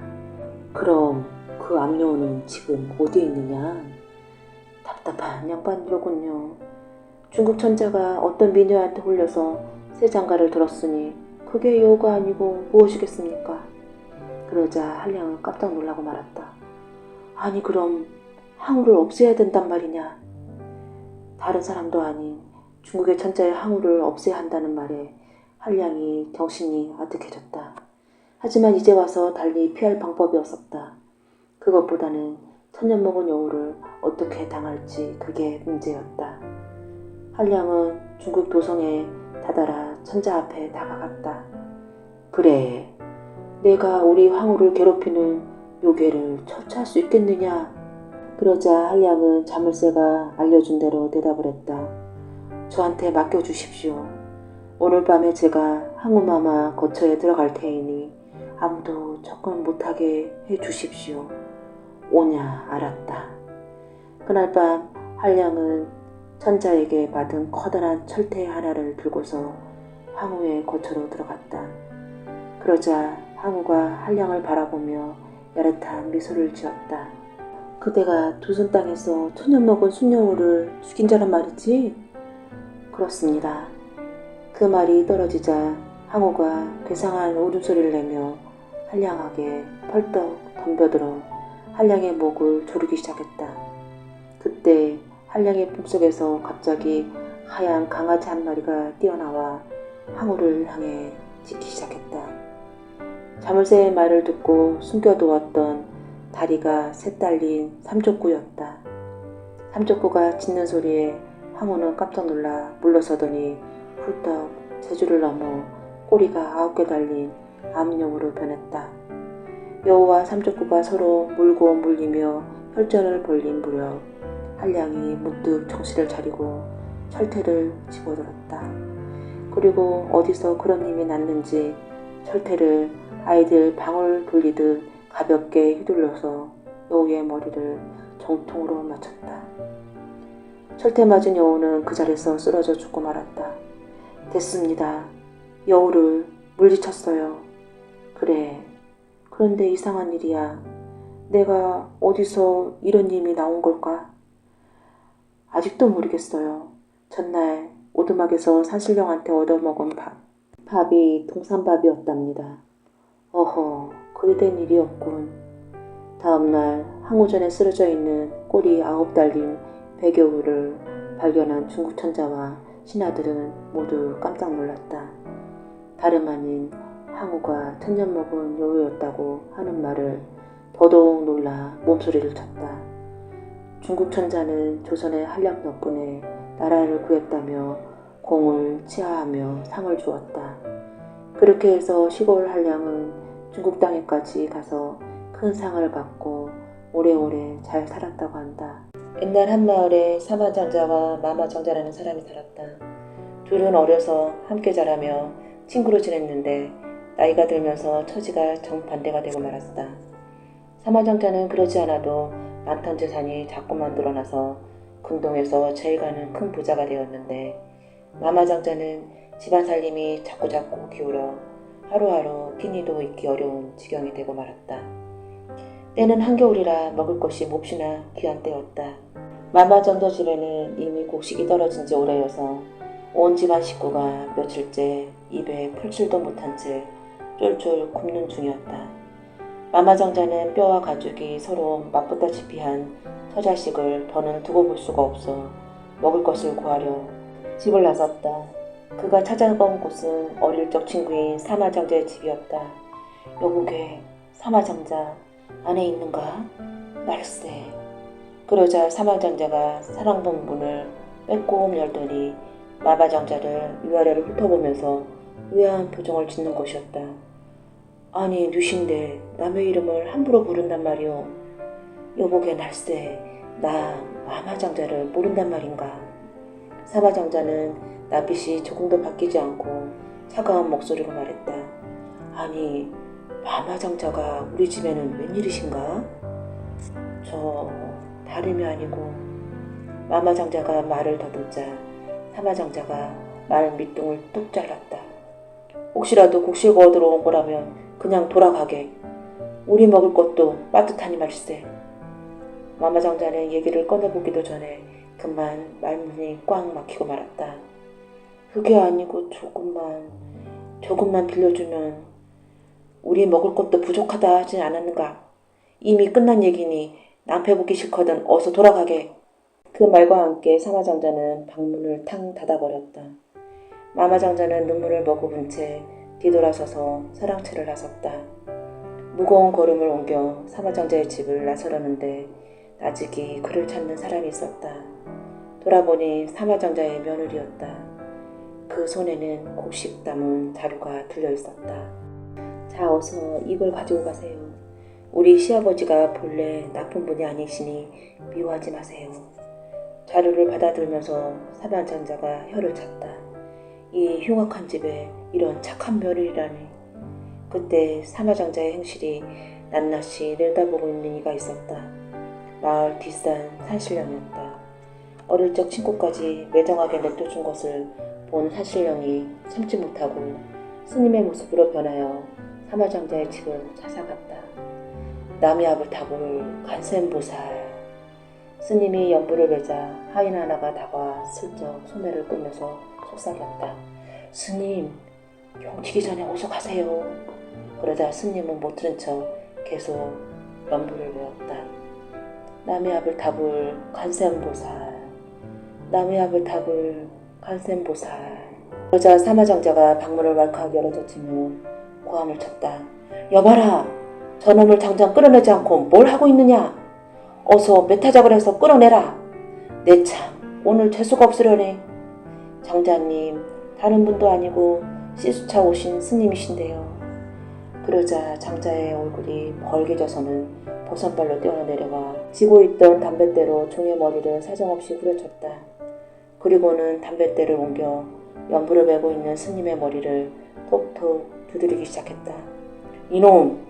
그럼 그 암여우는 지금 어디에 있느냐? 답답한 양반이로군요. 중국 천자가 어떤 미녀한테 홀려서 새 장가를 들었으니 그게 여우가 아니고 무엇이겠습니까? 그러자 한량은 깜짝 놀라고 말았다. 아니 그럼 항우를 없애야 된단 말이냐? 다른 사람도 아닌 중국의 천자의 항우를 없애야 한다는 말에 한량이 정신이 아득해졌다. 하지만 이제 와서 달리 피할 방법이 없었다. 그것보다는 천년 먹은 여우를 어떻게 당할지 그게 문제였다. 한량은 중국 도성에 다다라 천자 앞에 다가갔다. 그래, 내가 우리 황후를 괴롭히는 요괴를 처치할 수 있겠느냐? 그러자 한량은 자물쇠가 알려준 대로 대답을 했다. 저한테 맡겨주십시오. 오늘 밤에 제가 항우마마 거처에 들어갈 테이니 아무도 접근 못하게 해주십시오. 오냐 알았다. 그날 밤 한량은 천자에게 받은 커다란 철퇴 하나를 들고서 항우의 거처로 들어갔다. 그러자 항우가 한량을 바라보며 야릇한 미소를 지었다. 그대가 조선 땅에서 천년 먹은 숙녀우를 죽인 자란 말이지? 그렇습니다. 그 말이 떨어지자 항우가 괴상한 울음소리를 내며 한량에게 펄떡 덤벼들어 한량의 목을 조르기 시작했다. 그때 한량의 품속에서 갑자기 하얀 강아지 한 마리가 뛰어나와 항우를 향해 짖기 시작했다. 자물쇠의 말을 듣고 숨겨두었던 다리가 셋 달린 삼족구였다. 삼족구가 짖는 소리에 항우는 깜짝 놀라 물러서더니 훌떡 제주를 넘어 꼬리가 9개 달린 암여우로 변했다. 여우와 삼족구가 서로 물고 물리며 혈전을 벌린 무렵 한량이 문득 정신을 차리고 철퇴를 집어들었다. 그리고 어디서 그런 힘이 났는지 철퇴를 아이들 방울 돌리듯 가볍게 휘둘러서 여우의 머리를 정통으로 맞췄다. 철퇴 맞은 여우는 그 자리에서 쓰러져 죽고 말았다. 됐습니다. 여우를 물리쳤어요. 그래. 그런데 이상한 일이야. 내가 어디서 이런 힘이 나온 걸까? 아직도 모르겠어요. 전날 오두막에서 산신령한테 얻어먹은 밥이 동산밥이었답니다. 어허, 그리 된 일이었군. 다음날 항우전에 쓰러져 있는 꼬리 9 달린 백여우를 발견한 중국 천자와 신하들은 모두 깜짝 놀랐다. 다름 아닌 항우가 천년 먹은 여우였다고 하는 말을 더더욱 놀라 몸소리를 쳤다. 중국 천자는 조선의 한량 덕분에 나라를 구했다며 공을 치하하며 상을 주었다. 그렇게 해서 시골 한량은 중국 땅에까지 가서 큰 상을 받고 오래오래 잘 살았다고 한다. 옛날 한 마을에 사마장자와 마마장자라는 사람이 살았다. 둘은 어려서 함께 자라며 친구로 지냈는데 나이가 들면서 처지가 정반대가 되고 말았다. 사마장자는 그러지 않아도 많던 재산이 자꾸만 늘어나서 근동에서 제일 가는 큰 부자가 되었는데 마마장자는 집안 살림이 자꾸자꾸 기울어 하루하루 끼니도 있기 어려운 지경이 되고 말았다. 때는 한겨울이라 먹을 것이 몹시나 귀한 때였다. 마마장자 집에는 이미 곡식이 떨어진 지 오래여서 온 집안 식구가 며칠째 입에 풀칠도 못한 채 쫄쫄 굶는 중이었다. 마마장자는 뼈와 가죽이 서로 맞붙다시피 한 처자식을 더는 두고 볼 수가 없어 먹을 것을 구하려 집을 나섰다. 그가 찾아본 곳은 어릴 적 친구인 사마장자의 집이었다. 여보게, 사마장자 안에 있는가? 말세. 그러자 사마장자가 사랑본 문을 빼꼼 열더니 마마장자를 위아래를 훑어보면서 의아한 표정을 짓는 것이었다. 아니 누신데 남의 이름을 함부로 부른단 말이오. 여보게 날세, 나 마마장자를 모른단 말인가. 사마장자는 낯빛이 조금도 바뀌지 않고 차가운 목소리로 말했다. 아니, 마마장자가 우리 집에는 웬일이신가? 저 다름이 아니고. 마마장자가 말을 더듬자 사마장자가 말 밑둥을 뚝 잘랐다. 혹시라도 곡식 얻으러 온 거라면 그냥 돌아가게. 우리 먹을 것도 빠듯하니 말세. 마마장자는 얘기를 꺼내보기도 전에 그만 말문이 꽉 막히고 말았다. 그게 아니고 조금만 빌려주면. 우리 먹을 것도 부족하다 하지 않았는가? 이미 끝난 얘기니 낭패 보기 싫거든 어서 돌아가게. 그 말과 함께 사마장자는 방문을 탕 닫아버렸다. 마마장자는 눈물을 머금은 채 뒤돌아서서 사랑채를 나섰다. 무거운 걸음을 옮겨 사마장자의 집을 나서려는데 나직이 그를 찾는 사람이 있었다. 돌아보니 사마장자의 며느리였다. 그 손에는 곡식 담은 자루가 들려있었다. 자, 어서 이걸 가지고 가세요. 우리 시아버지가 본래 나쁜 분이 아니시니 미워하지 마세요. 자루를 받아들면서 사마장자가 혀를 찼다. 이 흉악한 집에 이런 착한 며느리라니. 그때 사마장자의 행실이 낱낱이 내다보고 있는 이가 있었다. 마을 뒷산 산신령이었다. 어릴 적 친구까지 매정하게 내쫓은 것을 본 산신령이 참지 못하고 스님의 모습으로 변하여 사마장자의 집을 찾아갔다. 남이아불타불 간센보살. 스님이 연불을 베자 하인 하나가 다가와 슬쩍 소매를 끌면서 속삭였다. 스님, 경치기 전에 어서 가세요. 그러자 스님은 못 들은 척 계속 연불을 외웠다. 남이아불타불 간센보살. 남이아불타불 간센보살. 그러자 사마장자가 방문을 왈칵 열어젖히며 고함을 쳤다. 여봐라! 저놈을 당장 끌어내지 않고 뭘 하고 있느냐? 어서 메타작을 해서 끌어내라. 내 참 오늘 재수가 없으려네. 장자님, 다른 분도 아니고 시수차 오신 스님이신데요. 그러자 장자의 얼굴이 벌개져서는 버선발로 뛰어내려와 지고 있던 담뱃대로 종의 머리를 사정없이 후려쳤다. 그리고는 담뱃대를 옮겨 연불을 메고 있는 스님의 머리를 톡톡 두드리기 시작했다. 이놈!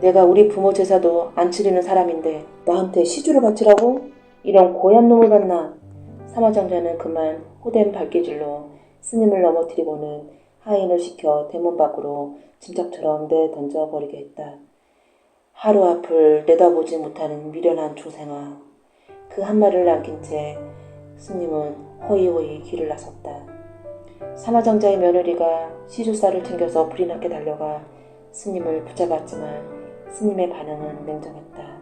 내가 우리 부모 제사도 안 치르는 사람인데 나한테 시주를 바치라고? 이런 고얀 놈을 봤나? 사마장자는 그만 호된 발기질로 스님을 넘어뜨리고는 하인을 시켜 대문 밖으로 짐짝처럼 내던져버리게 했다. 하루 앞을 내다보지 못하는 미련한 조생아. 그 한말을 남긴 채 스님은 호이호이 길을 나섰다. 사마장자의 며느리가 시주쌀을 챙겨서 불이 나게 달려가 스님을 붙잡았지만 스님의 반응은 냉정했다.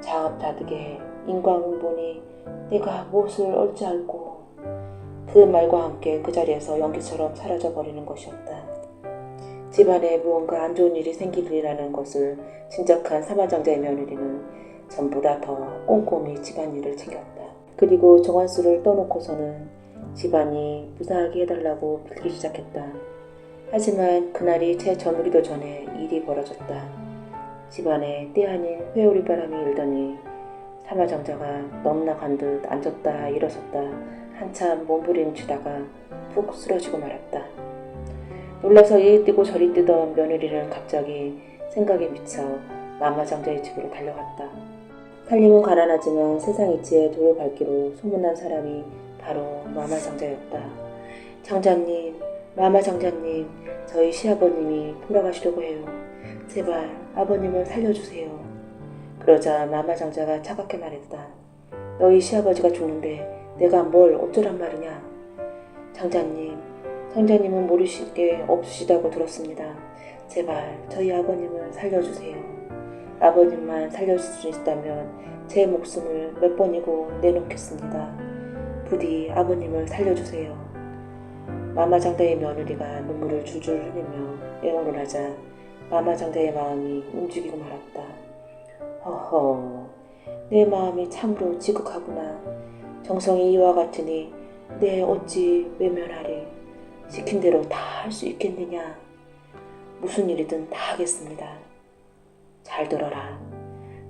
자업자득에 인광응보니 내가 무엇을 어찌할꼬. 그 말과 함께 그 자리에서 연기처럼 사라져버리는 것이었다. 집안에 무언가 안 좋은 일이 생기리라는 것을 짐작한 사마장자의 며느리는 전보다 더 꼼꼼히 집안일을 챙겼다. 그리고 정환수를 떠놓고서는 집안이 무사하게 해달라고 빌기 시작했다. 하지만 그날이 채 저물기도 전에 일이 벌어졌다. 집안에 때 아닌 회오리 바람이 일더니 사마장자가 넉나간 듯 앉았다 일어섰다 한참 몸부림치다가 푹 쓰러지고 말았다. 놀라서 이리 뛰고 저리 뛰던 며느리는 갑자기 생각에 미쳐 마마장자의 집으로 달려갔다. 살림은 가난하지만 세상 이치에 돌을 밟기로 소문난 사람이 바로 마마장자였다. 장자님, 마마장자님, 저희 시아버님이 돌아가시려고 해요. 제발 아버님을 살려주세요. 그러자 마마장자가 차갑게 말했다. 너희 시아버지가 죽는데 내가 뭘 어쩌란 말이냐. 장자님은 모르실 게 없으시다고 들었습니다. 제발 저희 아버님을 살려주세요. 아버님만 살려줄 수 있다면 제 목숨을 몇 번이고 내놓겠습니다. 부디 아버님을 살려주세요. 마마장자의 며느리가 눈물을 줄줄 흘리며 애원을 하자 마마장자의 마음이 움직이고 말았다. 허허, 내 마음이 참으로 지극하구나. 정성이 이와 같으니 내 어찌 외면하리. 시킨 대로 다 할 수 있겠느냐. 무슨 일이든 다 하겠습니다. 잘 들어라.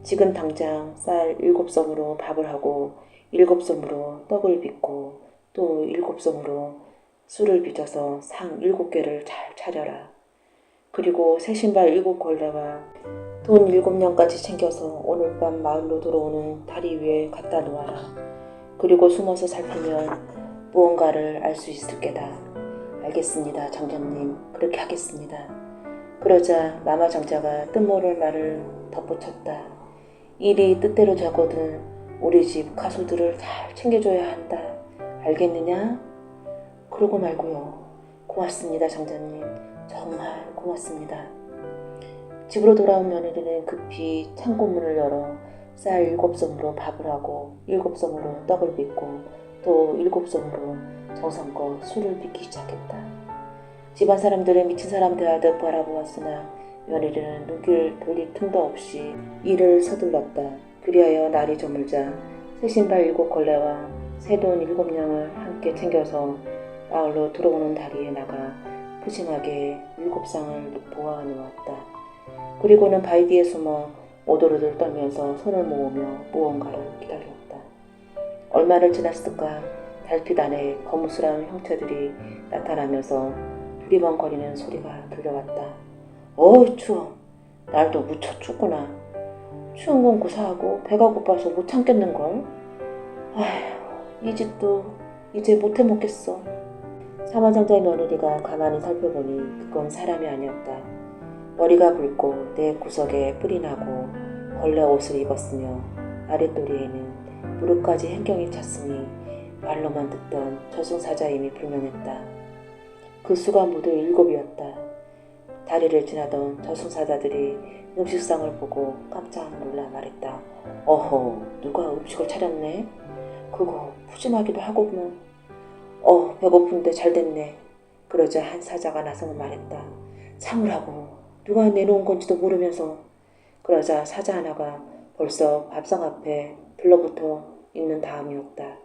지금 당장 쌀 7섬으로 밥을 하고 7섬으로 떡을 빚고 또 7섬으로 술을 빚어서 상 7개를 잘 차려라. 그리고 새 신발 7켤레와 돈 7냥까지 챙겨서 오늘 밤 마을로 들어오는 다리 위에 갖다 놓아라. 그리고 숨어서 살피면 무언가를 알 수 있을 게다. 알겠습니다, 장자님. 그렇게 하겠습니다. 그러자 마마 장자가 뜻모를 말을 덧붙였다. 일이 뜻대로 되거든 우리 집 가수들을 잘 챙겨줘야 한다. 알겠느냐? 그러고 말고요. 고맙습니다, 장자님. 정말 고맙습니다. 집으로 돌아온 며느리는 급히 창고문을 열어 쌀 7섬으로 밥을 하고 7섬으로 떡을 빚고 또 7섬으로 정성껏 술을 빚기 시작했다. 집안 사람들은 미친 사람 대하듯 바라보았으나 며느리는 눈길 돌릴 틈도 없이 일을 서둘렀다. 그리하여 날이 저물자 새 신발 7켤레와 새 돈 7냥을 함께 챙겨서 마을로 들어오는 다리에 나가 푸짐하게 7쌍을 보아 놓았다. 그리고는 바위 뒤에 숨어 오돌오돌 떨면서 손을 모으며 무언가를 기다렸다. 얼마를 지났을까 달빛 안에 거무스러운 형체들이 나타나면서 두리번거리는 소리가 들려왔다. 어이 추워. 날도 무척 춥구나. 추운 건 고사하고 배가 고파서 못 참겠는걸. 아휴, 이 집도 이제 못해 먹겠어. 사마장자의 며느리가 가만히 살펴보니 그건 사람이 아니었다. 머리가 굵고 내 구석에 뿔이 나고 벌레 옷을 입었으며 아랫도리에는 무릎까지 hen경이 찼으니 말로만 듣던 저승사자임이 분명했다. 그 수가 모두 7이었다. 다리를 지나던 저승사자들이 음식상을 보고 깜짝 놀라 말했다. 어허, 누가 음식을 차렸네? 그거 푸짐하기도 하고만. 배고픈데 잘됐네. 그러자 한 사자가 나서서 말했다. 참으라고. 누가 내놓은 건지도 모르면서. 그러자 사자 하나가 벌써 밥상 앞에 들러붙어 있는 다음이었다.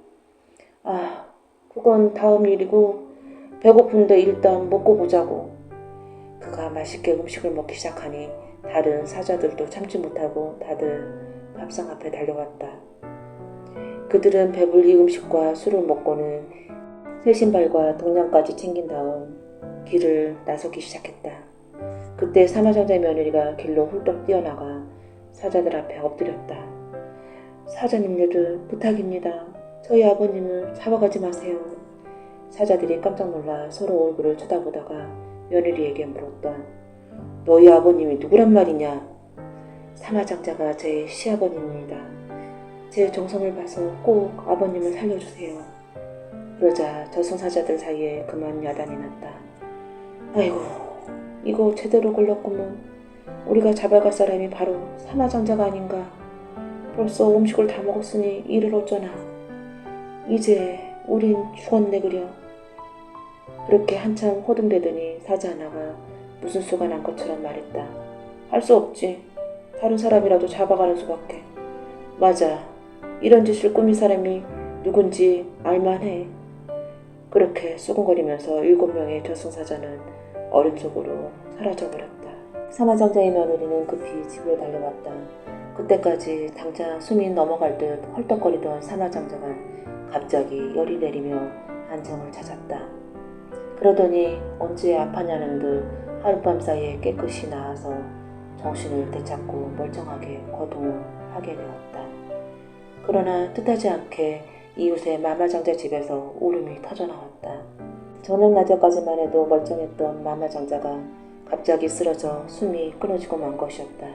그건 다음 일이고 배고픈데 일단 먹고 보자고. 그가 맛있게 음식을 먹기 시작하니 다른 사자들도 참지 못하고 다들 밥상 앞에 달려갔다. 그들은 배불리 음식과 술을 먹고는 새 신발과 동냥까지 챙긴 다음 길을 나서기 시작했다. 그때 사마장자의 며느리가 길로 훌떡 뛰어나가 사자들 앞에 엎드렸다. 사자님네들 부탁입니다. 저희 아버님을 잡아가지 마세요. 사자들이 깜짝 놀라 서로 얼굴을 쳐다보다가 며느리에게 물었다. 너희 아버님이 누구란 말이냐? 사마장자가 제 시아버님입니다. 제 정성을 봐서 꼭 아버님을 살려주세요. 그러자 저승사자들 사이에 그만 야단이 났다. 아이고, 이거 제대로 걸렸구먼. 우리가 잡아갈 사람이 바로 사마장자가 아닌가. 벌써 음식을 다 먹었으니 이를 어쩌나. 이제 우린 죽었네 그려. 그렇게 한참 호둥대더니 사자 하나가 무슨 수가 난 것처럼 말했다. 할 수 없지. 다른 사람이라도 잡아가는 수밖에. 맞아. 이런 짓을 꾸민 사람이 누군지 알만해. 그렇게 수군거리면서 7명의 저승사자는 얼음 속으로 사라져버렸다. 사마장자의 며느리는 급히 집으로 달려왔다. 그때까지 당장 숨이 넘어갈 듯 헐떡거리던 사마장자가 갑자기 열이 내리며 안정을 찾았다. 그러더니 언제 아파냐는 듯 하룻밤 사이에 깨끗이 나아서 정신을 되찾고 멀쩡하게 거동을 하게 되었다. 그러나 뜻하지 않게 이웃의 마마장자 집에서 울음이 터져나왔다. 저녁 낮에까지만 해도 멀쩡했던 마마장자가 갑자기 쓰러져 숨이 끊어지고 만 것이었다.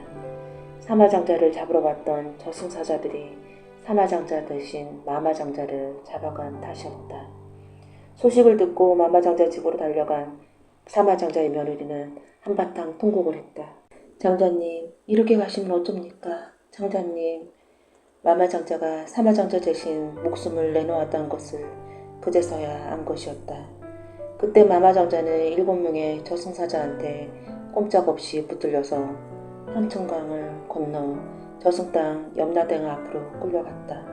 사마장자를 잡으러 갔던 저승사자들이 사마장자 대신 마마장자를 잡아간 탓이었다. 소식을 듣고 마마장자 집으로 달려간 사마장자의 며느리는 한바탕 통곡을 했다. 장자님, 이렇게 가시면 어쩝니까? 장자님. 마마장자가 사마장자 대신 목숨을 내놓았다는 것을 그제서야 안 것이었다. 그때 마마장자는 7명의 저승사자한테 꼼짝없이 붙들려서 현천강을 건너 저승땅 염라대강 앞으로 끌려갔다.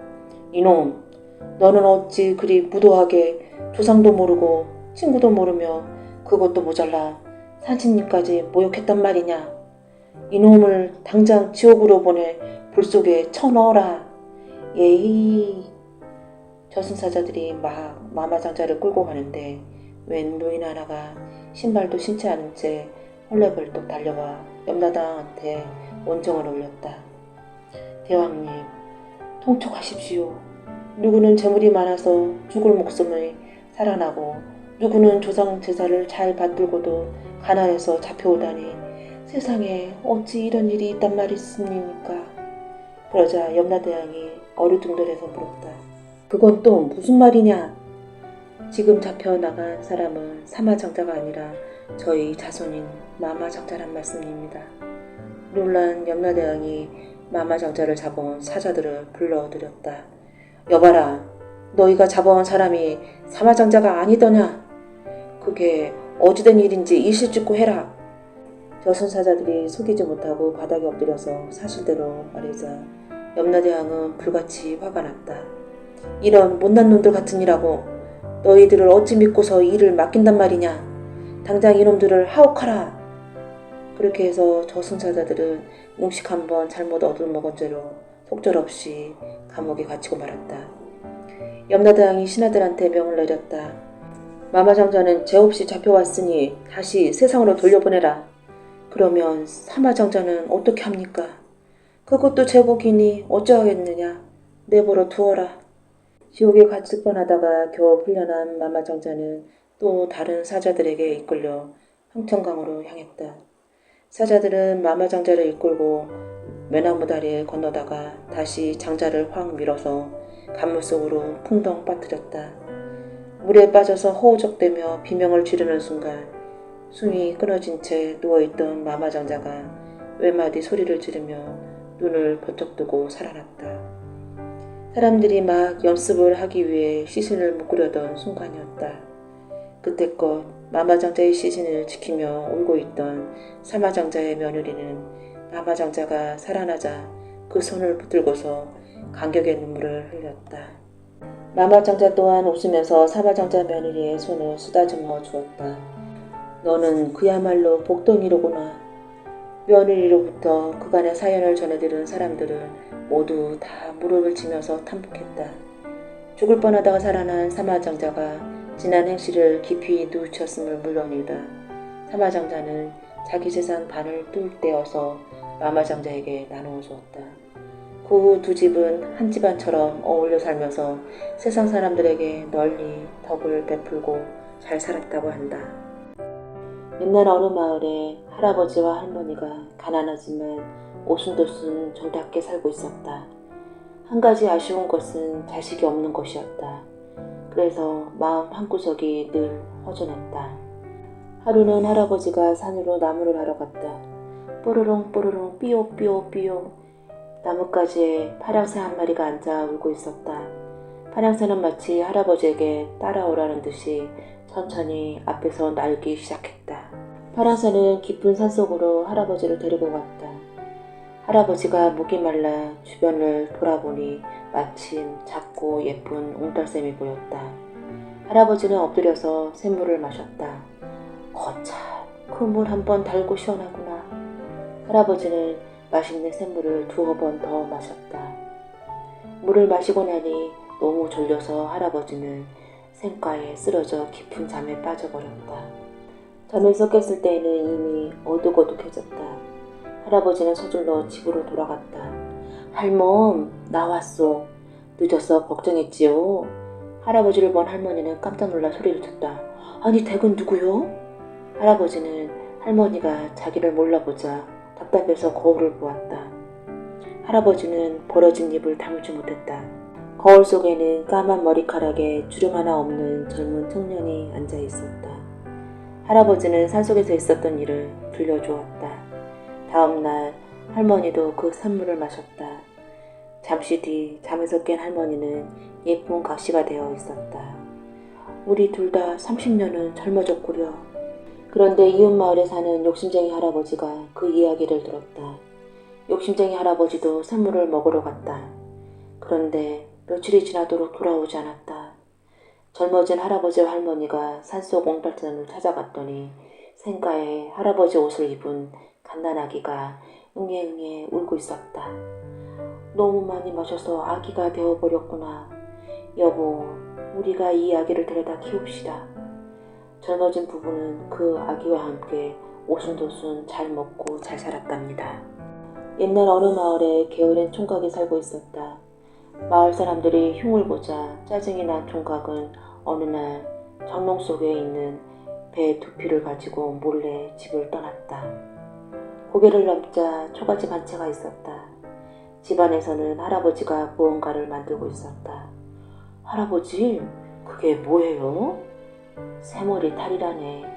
이놈, 너는 어찌 그리 무도하게 조상도 모르고 친구도 모르며 그것도 모자라 산신님까지 모욕했단 말이냐. 이놈을 당장 지옥으로 보내 불속에 쳐넣어라. 예이. 저승사자들이 막 마마장자를 끌고 가는데 웬 노인 하나가 신발도 신지 않은 채 헐레벌떡 달려와 염라대왕한테 원정을 올렸다. 대왕님, 통촉하십시오. 누구는 재물이 많아서 죽을 목숨을 살아나고 누구는 조상 제사를 잘 받들고도 가난해서 잡혀오다니 세상에 어찌 이런 일이 있단 말이십니까? 그러자 염라대왕이 어리둥절해서 물었다. 그건 또 무슨 말이냐? 지금 잡혀나간 사람은 사마장자가 아니라 저희 자손인 마마장자란 말씀입니다. 놀란 염라대왕이 마마장자를 잡아온 사자들을 불러들였다. 여봐라, 너희가 잡아온 사람이 사마장자가 아니더냐? 그게 어찌된 일인지 이실직고 해라. 저승사자들이 속이지 못하고 바닥에 엎드려서 사실대로 말하자 염라대왕은 불같이 화가 났다. 이런 못난 놈들 같은 이라고 너희들을 어찌 믿고서 일을 맡긴단 말이냐. 당장 이놈들을 하옥하라. 그렇게 해서 저승사자들은 음식 한번 잘못 얻어먹은 죄로 속절없이 감옥에 갇히고 말았다. 염라대왕이 신하들한테 명을 내렸다. 마마장자는 죄 없이 잡혀왔으니 다시 세상으로 돌려보내라. 그러면 사마장자는 어떻게 합니까? 그것도 제복이니 어쩌하겠느냐. 내버려 두어라. 지옥에 갇힐 뻔하다가 겨우 풀려난 마마장자는 또 다른 사자들에게 이끌려 황천강으로 향했다. 사자들은 마마장자를 이끌고 메나무 다리를 건너다가 다시 장자를 확 밀어서 간물 속으로 풍덩 빠뜨렸다. 물에 빠져서 허우적대며 비명을 지르는 순간 숨이 끊어진 채 누워있던 마마장자가 외마디 소리를 지르며 눈을 번쩍 뜨고 살아났다. 사람들이 막 연습을 하기 위해 시신을 묶으려던 순간이었다. 그때껏 마마장자의 시신을 지키며 울고 있던 사마장자의 며느리는 마마장자가 살아나자 그 손을 붙들고서 감격의 눈물을 흘렸다. 마마장자 또한 웃으면서 사마장자 며느리의 손을 쓰다듬어 주었다. 너는 그야말로 복덩이로구나. 며느리로부터 그간의 사연을 전해들은 사람들은 모두 다 무릎을 치면서 탄복했다. 죽을 뻔하다가 살아난 사마장자가 지난 행실을 깊이 뉘우쳤음을 물론이다. 사마장자는 자기 재산 반을 뚝 떼어서 마마장자에게 나누어 주었다. 그 후 두 집은 한 집안처럼 어울려 살면서 세상 사람들에게 널리 덕을 베풀고 잘 살았다고 한다. 옛날 어느 마을에 할아버지와 할머니가 가난하지만 오순도순 정답게 살고 있었다. 한 가지 아쉬운 것은 자식이 없는 것이었다. 그래서 마음 한구석이 늘 허전했다. 하루는 할아버지가 산으로 나무를 하러 갔다. 뽀로롱 뽀로롱 삐요 삐요 삐요. 나뭇가지에 파랑새 한 마리가 앉아 울고 있었다. 파랑새는 마치 할아버지에게 따라오라는 듯이 천천히 앞에서 날기 시작했다. 파랑새는 깊은 산속으로 할아버지를 데리고 갔다. 할아버지가 목이 말라 주변을 돌아보니 마침 작고 예쁜 옹달샘이 보였다. 할아버지는 엎드려서 샘물을 마셨다. 거참, 그 물 한 번 달고 시원하구나. 할아버지는 맛있는 샘물을 두어 번 더 마셨다. 물을 마시고 나니 너무 졸려서 할아버지는 샘가에 쓰러져 깊은 잠에 빠져버렸다. 잠에서 깼을 때에는 이미 어둑어둑해졌다. 할아버지는 서둘러 집으로 돌아갔다. 할멈, 나왔소. 늦어서 걱정했지요. 할아버지를 본 할머니는 깜짝 놀라 소리를 쳤다. 아니, 댁은 누구요? 할아버지는 할머니가 자기를 몰라보자 답답해서 거울을 보았다. 할아버지는 벌어진 입을 다물지 못했다. 거울 속에는 까만 머리카락에 주름 하나 없는 젊은 청년이 앉아 있었다. 할아버지는 산속에서 있었던 일을 들려주었다. 다음날 할머니도 그 산물을 마셨다. 잠시 뒤 잠에서 깬 할머니는 예쁜 각시가 되어 있었다. 우리 둘 다 30년은 젊어졌구려. 그런데 이웃마을에 사는 욕심쟁이 할아버지가 그 이야기를 들었다. 욕심쟁이 할아버지도 산물을 먹으러 갔다. 그런데 며칠이 지나도록 돌아오지 않았다. 젊어진 할아버지와 할머니가 산속 옹달샘을 찾아갔더니 샘가에 할아버지 옷을 입은 갓난아기가 응애응애 울고 있었다. 너무 많이 마셔서 아기가 되어버렸구나. 여보, 우리가 이 아기를 데려다 키웁시다. 젊어진 부부는 그 아기와 함께 오순도순 잘 먹고 잘 살았답니다. 옛날 어느 마을에 게으른 총각이 살고 있었다. 마을 사람들이 흉을 보자 짜증이 난 총각은 어느 날 정롱 속에 있는 배 2피를 가지고 몰래 집을 떠났다. 고개를 넘자 초가집 한 채가 있었다. 집안에서는 할아버지가 무언가를 만들고 있었다. 할아버지, 그게 뭐예요? 새머리 탈이라네.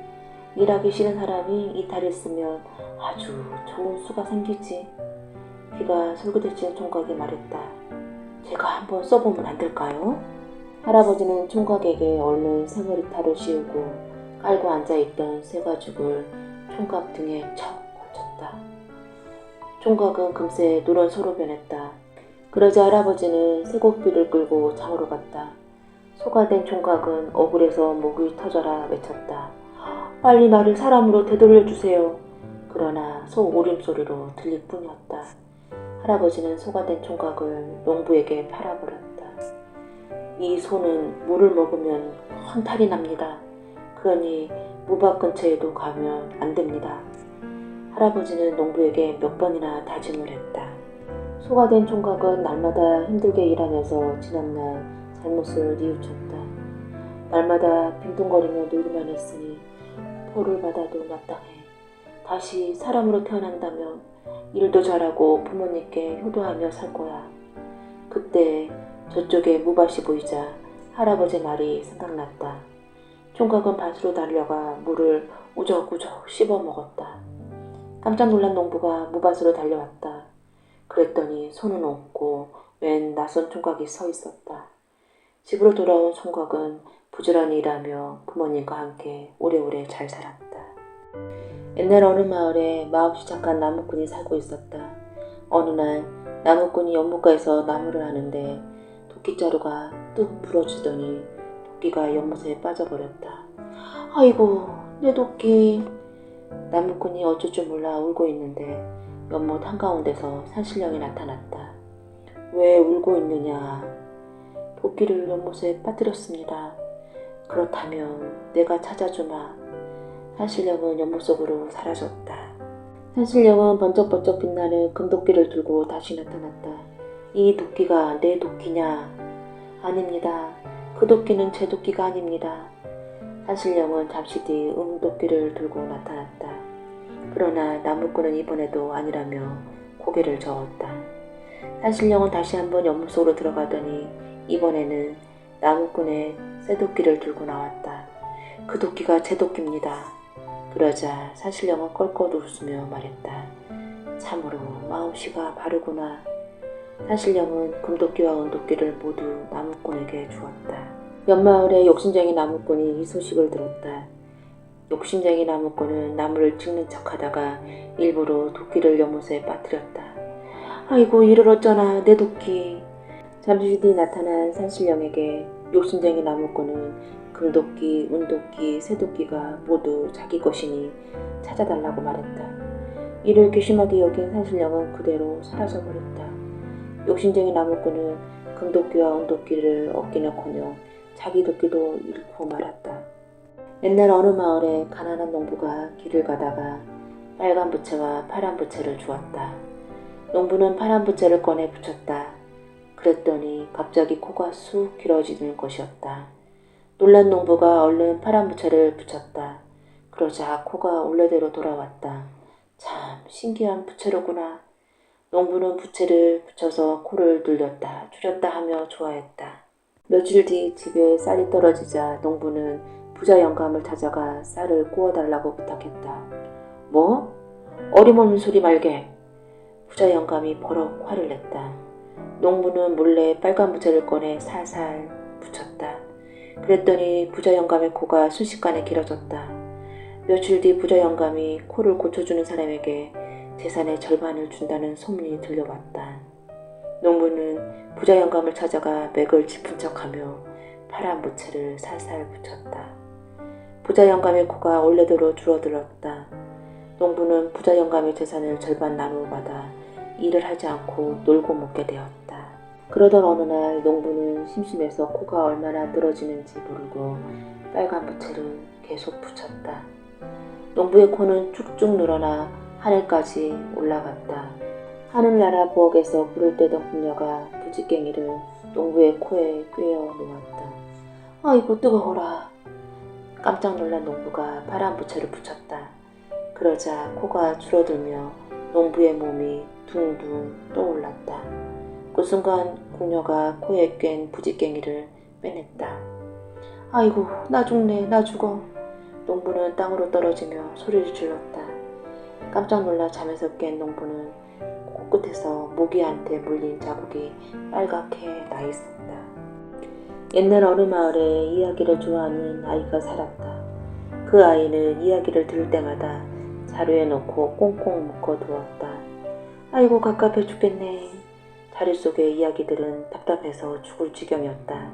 일하기 싫은 사람이 이 탈을 쓰면 아주 좋은 수가 생기지. 귀가 솔깃해진 총각이 말했다. 제가 한번 써보면 안 될까요? 할아버지는 총각에게 얼른 새머리 탈을 씌우고 깔고 앉아있던 쇠가죽을 총각 등에 척 걸쳤다. 총각은 금세 누런 소로 변했다. 그러자 할아버지는 쇠고삐를 끌고 장으로 갔다. 소가 된 총각은 억울해서 목이 터져라 외쳤다. 빨리 나를 사람으로 되돌려주세요. 그러나 소 울음소리로 들릴 뿐이었다. 할아버지는 소가 된 총각을 농부에게 팔아버렸다. 이 소는 물을 먹으면 큰 탈이 납니다. 그러니 무밭 근처에도 가면 안 됩니다. 할아버지는 농부에게 몇 번이나 다짐을 했다. 소가 된 총각은 날마다 힘들게 일하면서 지난날 잘못을 뉘우쳤다. 날마다 빈둥거리며 놀기만 했으니 포를 받아도 마땅해. 다시 사람으로 태어난다면 일도 잘하고 부모님께 효도하며 살 거야. 그때 저쪽에 무밭이 보이자 할아버지 말이 생각났다. 총각은 밭으로 달려가 물을 우적우적 씹어 먹었다. 깜짝 놀란 농부가 무밭으로 달려왔다. 그랬더니 손은 없고 웬 낯선 총각이 서 있었다. 집으로 돌아온 총각은 부지런히 일하며 부모님과 함께 오래오래 잘 살았다. 옛날 어느 마을에 마음씨 착한 나무꾼이 살고 있었다. 어느 날 나무꾼이 연못가에서 나무를 하는데 도끼자루가 뚝 부러지더니 도끼가 연못에 빠져버렸다. 아이고, 내 도끼. 나무꾼이 어쩔 줄 몰라 울고 있는데 연못 한가운데서 산신령이 나타났다. 왜 울고 있느냐? 도끼를 연못에 빠뜨렸습니다. 그렇다면 내가 찾아주마. 산신령은 연못 속으로 사라졌다. 산신령은 번쩍번쩍 빛나는 금도끼를 들고 다시 나타났다. 이 도끼가 내 도끼냐? 아닙니다. 그 도끼는 제 도끼가 아닙니다. 산신령은 잠시 뒤 은도끼를 들고 나타났다. 그러나 나무꾼은 이번에도 아니라며 고개를 저었다. 산신령은 다시 한번 연못 속으로 들어가더니 이번에는 나무꾼의 쇠도끼를 들고 나왔다. 그 도끼가 제 도끼입니다. 그러자 산신령은 껄껄 웃으며 말했다. 참으로 마음씨가 바르구나. 산신령은 금도끼와 은도끼를 모두 나무꾼에게 주었다. 옆마을의 욕심쟁이 나무꾼이 이 소식을 들었다. 욕심쟁이 나무꾼은 나무를 찍는 척하다가 일부러 도끼를 연못에 빠뜨렸다. 아이고, 이를 어쩌나, 내 도끼. 잠시 뒤 나타난 산신령에게 욕심쟁이 나무꾼은 금도끼, 은도끼, 쇠도끼가 모두 자기 것이니 찾아달라고 말했다. 이를 괘씸하게 여긴 산신령은 그대로 사라져버렸다. 욕심쟁이 나무꾼은 금도끼와 은도끼를 얻기는커녕 자기 도끼도 잃고 말았다. 옛날 어느 마을에 가난한 농부가 길을 가다가 빨간 부채와 파란 부채를 주었다. 농부는 파란 부채를 꺼내 붙였다. 그랬더니 갑자기 코가 쑥 길어지는 것이었다. 놀란 농부가 얼른 파란 부채를 붙였다. 그러자 코가 원래대로 돌아왔다. 참 신기한 부채로구나. 농부는 부채를 붙여서 코를 늘렸다 줄였다 하며 좋아했다. 며칠 뒤 집에 쌀이 떨어지자 농부는 부자 영감을 찾아가 쌀을 구워달라고 부탁했다. 뭐? 어림없는 소리 말게. 부자 영감이 버럭 화를 냈다. 농부는 몰래 빨간 부채를 꺼내 살살 붙였다. 그랬더니 부자 영감의 코가 순식간에 길어졌다. 며칠 뒤 부자 영감이 코를 고쳐주는 사람에게 재산의 절반을 준다는 소문이 들려왔다. 농부는 부자 영감을 찾아가 맥을 짚은 척하며 파란 부채를 살살 붙였다. 부자 영감의 코가 원래대로 줄어들었다. 농부는 부자 영감의 재산을 절반 나누어 받아 일을 하지 않고 놀고 먹게 되었다. 그러던 어느 날 농부는 심심해서 코가 얼마나 늘어지는지 모르고 빨간 부채를 계속 붙였다. 농부의 코는 쭉쭉 늘어나 하늘까지 올라갔다. 하늘나라 부엌에서 불을 떼던 궁녀가 부지깽이를 농부의 코에 꿰어 놓았다. 아이고 뜨거워라. 깜짝 놀란 농부가 파란 부채를 붙였다. 그러자 코가 줄어들며 농부의 몸이 둥둥 떠올랐다. 그 순간 궁녀가 코에 깬 부지깽이를 빼냈다. 아이고 나 죽네 나 죽어. 농부는 땅으로 떨어지며 소리를 질렀다. 깜짝 놀라 잠에서 깬 농부는 코끝에서 모기한테 물린 자국이 빨갛게 나 있었다. 옛날 어느 마을에 이야기를 좋아하는 아이가 살았다. 그 아이는 이야기를 들을 때마다 자루에 넣고 꽁꽁 묶어두었다. 아이고 갑갑해 죽겠네. 자루 속의 이야기들은 답답해서 죽을 지경이었다.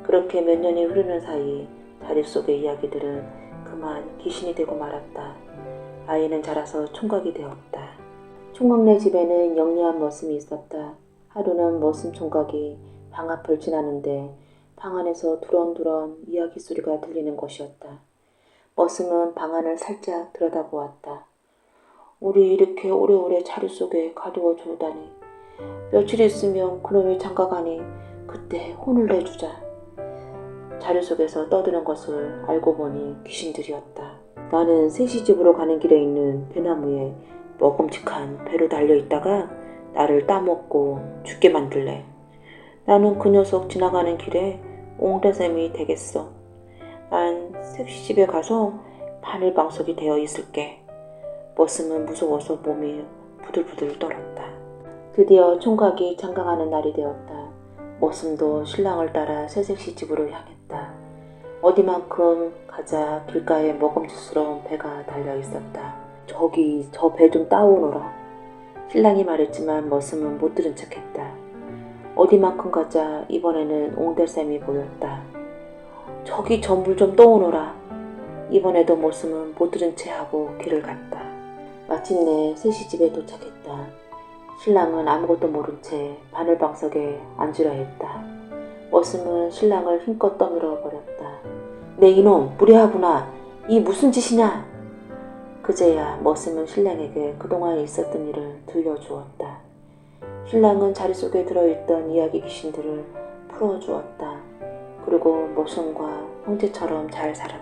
그렇게 몇 년이 흐르는 사이 자루 속의 이야기들은 그만 귀신이 되고 말았다. 아이는 자라서 총각이 되었다. 총각네 집에는 영리한 머슴이 있었다. 하루는 머슴 총각이 방 앞을 지나는데 방 안에서 두런두런 이야기 소리가 들리는 것이었다. 머슴은 방 안을 살짝 들여다보았다. 우리 이렇게 오래오래 자루 속에 가두어 두다니. 며칠 있으면 그놈이 장가가니 그때 혼을 내주자. 자루 속에서 떠드는 것을 알고 보니 귀신들이었다. 나는 셋이 집으로 가는 길에 있는 배나무에 먹음직한 배로 달려있다가 나를 따먹고 죽게 만들래. 나는 그 녀석 지나가는 길에 옹대샘이 되겠어. 난 셋시집에 가서 바늘방석이 되어 있을게. 머슴은 무서워서 몸이 부들부들 떨었다. 드디어 총각이 장가가는 날이 되었다. 머슴도 신랑을 따라 새색시 집으로 향했다. 어디만큼 가자 길가에 먹음직스러운 배가 달려있었다. 저기 저 배 좀 따오너라. 신랑이 말했지만 머슴은 못 들은 척했다. 어디만큼 가자 이번에는 옹달샘이 보였다. 저기 전불 좀 떠오너라. 이번에도 머슴은 못 들은 채 하고 길을 갔다. 마침내 셋이 집에 도착했다. 신랑은 아무것도 모른 채 바늘방석에 앉으려 했다. 머슴은 신랑을 힘껏 떠밀어 버렸다. 내 이놈 무례하구나. 이 무슨 짓이냐. 그제야 머슴은 신랑에게 그동안 있었던 일을 들려주었다. 신랑은 자리 속에 들어있던 이야기 귀신들을 풀어주었다. 그리고 머슴과 형제처럼 잘 살았다.